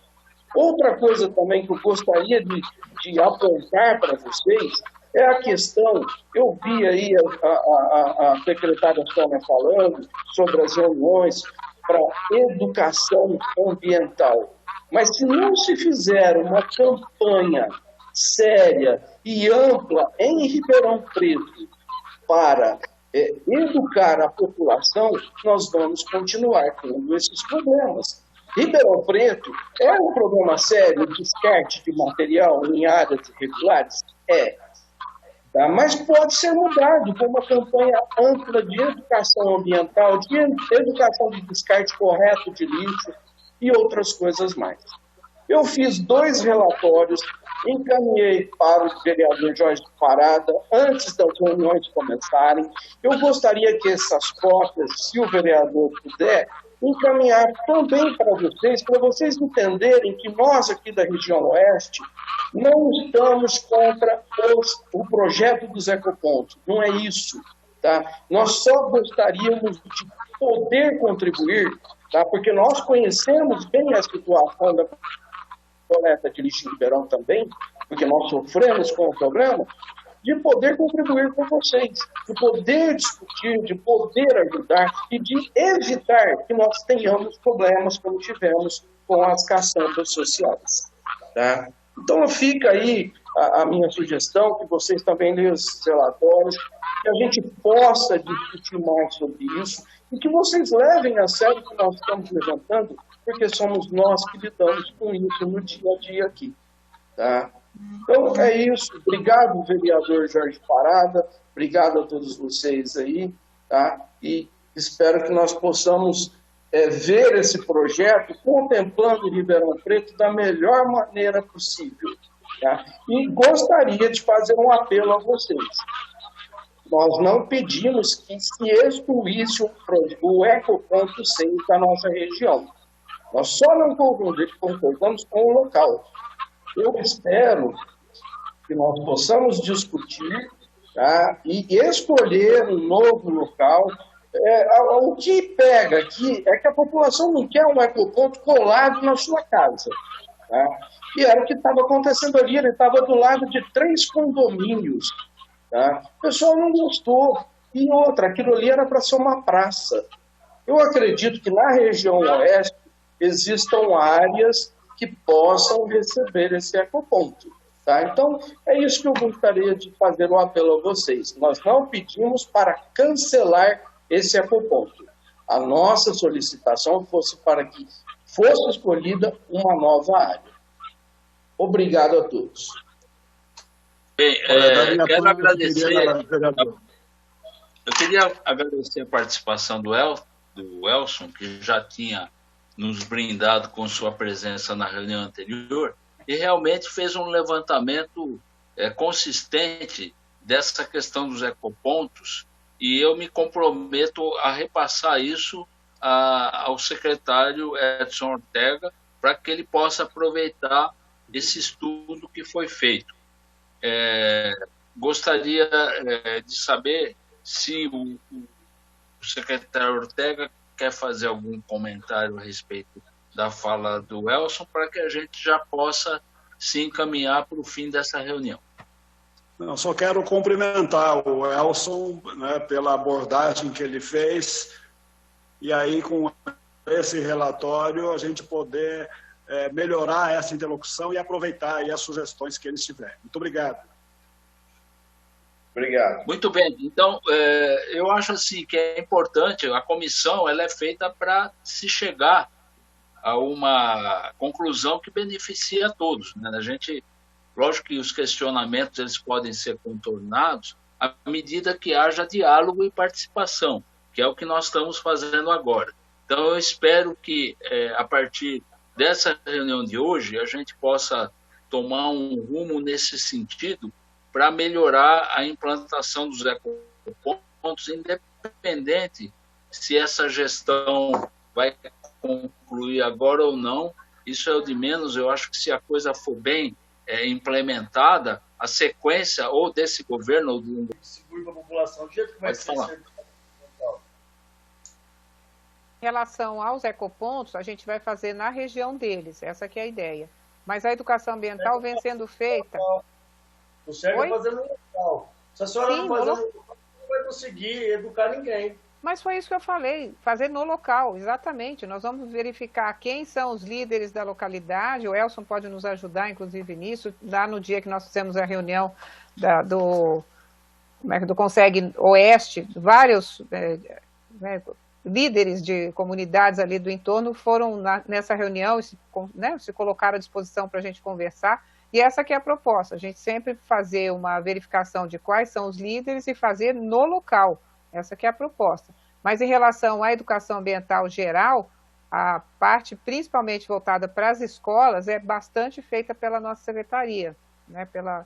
H: Outra coisa também que eu gostaria de apontar para vocês é a questão, eu vi aí a secretária Sônia falando sobre as reuniões para educação ambiental, mas se não se fizer uma campanha séria e ampla em Ribeirão Preto para educar a população, nós vamos continuar tendo esses problemas. Ribeirão Preto é um problema sério, o descarte de material em áreas irregulares? Tá? Mas pode ser mudado com uma campanha ampla de educação ambiental, de educação de descarte correto de lixo e outras coisas mais. Eu fiz 2 relatórios, encaminhei para o vereador Jorge Parada antes das reuniões começarem. Eu gostaria que essas cópias, se o vereador puder, encaminhar também para vocês entenderem que nós aqui da região oeste não estamos contra o projeto dos ecopontos, não é isso, tá? Nós só gostaríamos de poder contribuir, tá? Porque nós conhecemos bem a situação da coleta de lixo em Ribeirão também, porque nós sofremos com o problema, de poder contribuir com vocês, de poder discutir, de poder ajudar e de evitar que nós tenhamos problemas como tivemos com as caçambas sociais. Tá? Então fica aí a minha sugestão, que vocês também leiam os relatórios, que a gente possa discutir mais sobre isso e que vocês levem a sério o que nós estamos levantando, porque somos nós que lidamos com isso no dia a dia aqui. Tá? Então, é isso. Obrigado, vereador Jorge Parada. Obrigado a todos vocês aí. Tá? E espero que nós possamos ver esse projeto contemplando o Ribeirão Preto da melhor maneira possível. Tá? E gostaria de fazer um apelo a vocês. Nós não pedimos que se excluísse o ecoponto 6 da nossa região. Nós só não concordamos com o local. Eu espero que nós possamos discutir, tá, e escolher um novo local. O que pega aqui é que a população não quer um ecoponto colado na sua casa. Tá? E era o que estava acontecendo ali, ele estava do lado de 3 condomínios. Tá? O pessoal não gostou. E outra, aquilo ali era para ser uma praça. Eu acredito que na região oeste existam áreas que possam receber esse ecoponto. Tá? Então, é isso que eu gostaria de fazer um apelo a vocês. Nós não pedimos para cancelar esse ecoponto. A nossa solicitação fosse para que fosse escolhida uma nova área. Obrigado a todos.
B: Bem, quero agradecer. Eu queria agradecer a participação do Elson, que já tinha nos brindado com sua presença na reunião anterior, e realmente fez um levantamento consistente dessa questão dos ecopontos, e eu me comprometo a repassar isso ao secretário Edson Ortega, para que ele possa aproveitar esse estudo que foi feito. Gostaria de saber se o secretário Ortega quer fazer algum comentário a respeito da fala do Elson, para que a gente já possa se encaminhar para o fim dessa reunião.
G: Não, só quero cumprimentar o Elson, né, pela abordagem que ele fez, e aí com esse relatório a gente poder melhorar essa interlocução e aproveitar aí as sugestões que eles tiverem. Muito obrigado.
H: Obrigado.
B: Muito bem. Então, eu acho assim que é importante, a comissão ela é feita para se chegar a uma conclusão que beneficie a todos. Né? A gente, lógico que os questionamentos eles podem ser contornados à medida que haja diálogo e participação, que é o que nós estamos fazendo agora. Então, eu espero que, a partir dessa reunião de hoje, a gente possa tomar um rumo nesse sentido para melhorar a implantação dos ecopontos, independente se essa gestão vai concluir agora ou não. Isso é o de menos. Eu acho que se a coisa for bem implementada a sequência ou desse governo ou do...
D: Distribui para a população, do jeito que vai ser.
E: Em relação aos ecopontos, a gente vai fazer na região deles, essa que é a ideia. Mas a educação ambiental vem sendo feita...
D: O certo é fazer no local. Se a senhora não fazer no local, não vai conseguir educar ninguém.
E: Mas foi isso que eu falei, fazer no local, exatamente. Nós vamos verificar quem são os líderes da localidade, o Elson pode nos ajudar, inclusive, nisso. Lá no dia que nós fizemos a reunião do Conseg Oeste, vários líderes de comunidades ali do entorno foram nessa reunião e se colocaram à disposição para a gente conversar. E essa que é a proposta, a gente sempre fazer uma verificação de quais são os líderes e fazer no local. Essa que é a proposta. Mas em relação à educação ambiental geral, a parte principalmente voltada para as escolas é bastante feita pela nossa secretaria, né, pela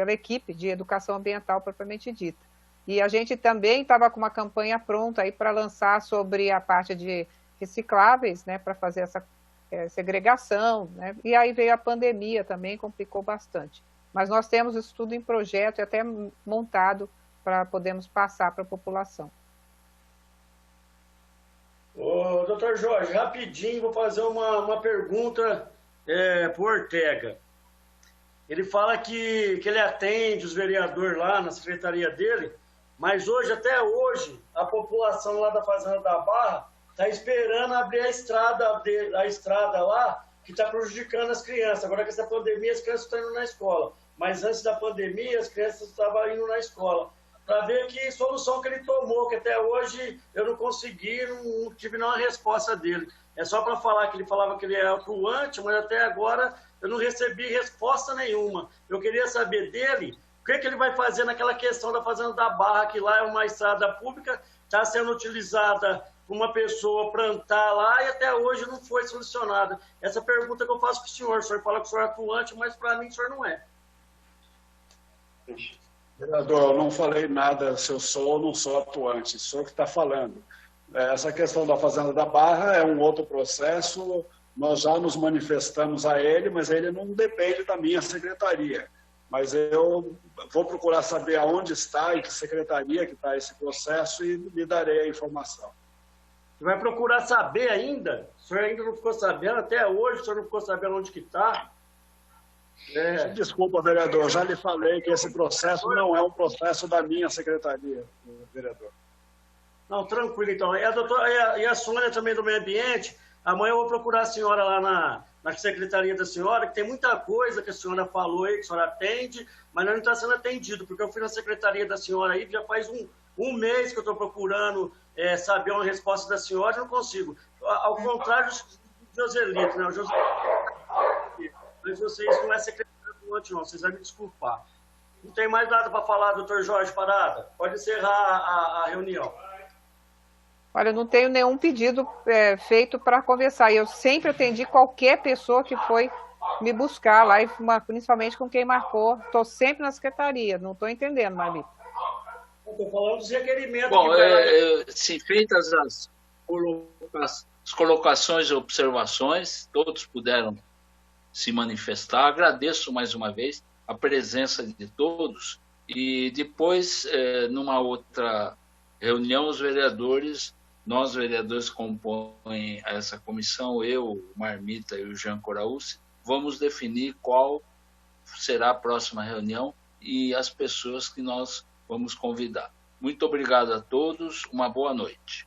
E: equipe de educação ambiental propriamente dita. E a gente também estava com uma campanha pronta aí para lançar sobre a parte de recicláveis, né, para fazer essa segregação, né, e aí veio a pandemia também, complicou bastante. Mas nós temos isso tudo em projeto e até montado para podermos passar para a população.
D: Ô, doutor Jorge, rapidinho, vou fazer uma pergunta para o Ortega. Ele fala que ele atende os vereadores lá na secretaria dele, mas até hoje, a população lá da Fazenda da Barra está esperando abrir a estrada lá, que está prejudicando as crianças. Agora com essa pandemia, as crianças estão indo na escola. Mas antes da pandemia, as crianças estavam indo na escola. Para ver que solução que ele tomou, que até hoje eu não consegui, não tive nenhuma resposta dele. É só para falar que ele falava que ele é atuante, mas até agora eu não recebi resposta nenhuma. Eu queria saber dele o que ele vai fazer naquela questão da Fazenda da Barra, que lá é uma estrada pública, está sendo utilizada por uma pessoa plantar lá e até hoje não foi solucionada. Essa pergunta que eu faço para o senhor fala que o senhor é atuante, mas para mim o senhor não é.
G: Vereador, eu não falei nada se eu sou ou não sou atuante, o senhor que está falando. Essa questão da Fazenda da Barra é um outro processo, nós já nos manifestamos a ele, mas ele não depende da minha secretaria. Mas eu vou procurar saber aonde está e que secretaria que está esse processo e lhe darei a informação.
D: Você vai procurar saber ainda? O senhor ainda não ficou sabendo até hoje, o senhor não ficou sabendo onde que está?
G: Desculpa, vereador, já lhe falei que esse processo não é um processo da minha secretaria, vereador.
D: Não, tranquilo, então. E a Sônia também do Meio Ambiente, amanhã eu vou procurar a senhora lá na secretaria da senhora, que tem muita coisa que a senhora falou aí, que a senhora atende, mas não está sendo atendido, porque eu fui na secretaria da senhora aí, já faz um mês que eu estou procurando saber uma resposta da senhora, não consigo. Ao contrário do Joselito, né? O Joselito, mas vocês não é secretário do antes, não, vocês vão me desculpar. Não tem mais nada para falar, doutor Jorge Parada? Pode encerrar a reunião.
E: Olha, eu não tenho nenhum pedido feito para conversar. Eu sempre atendi qualquer pessoa que foi me buscar lá, principalmente com quem marcou. Estou sempre na secretaria, não estou entendendo, Marlito.
D: Estou falando dos requerimentos.
B: Bom, se feitas as colocações e observações, todos puderam se manifestar. Agradeço mais uma vez a presença de todos e depois, numa outra reunião, nós vereadores compõem essa comissão, eu, o Marmita e o Jean Coraúce, vamos definir qual será a próxima reunião e as pessoas que nós vamos convidar. Muito obrigado a todos, uma boa noite.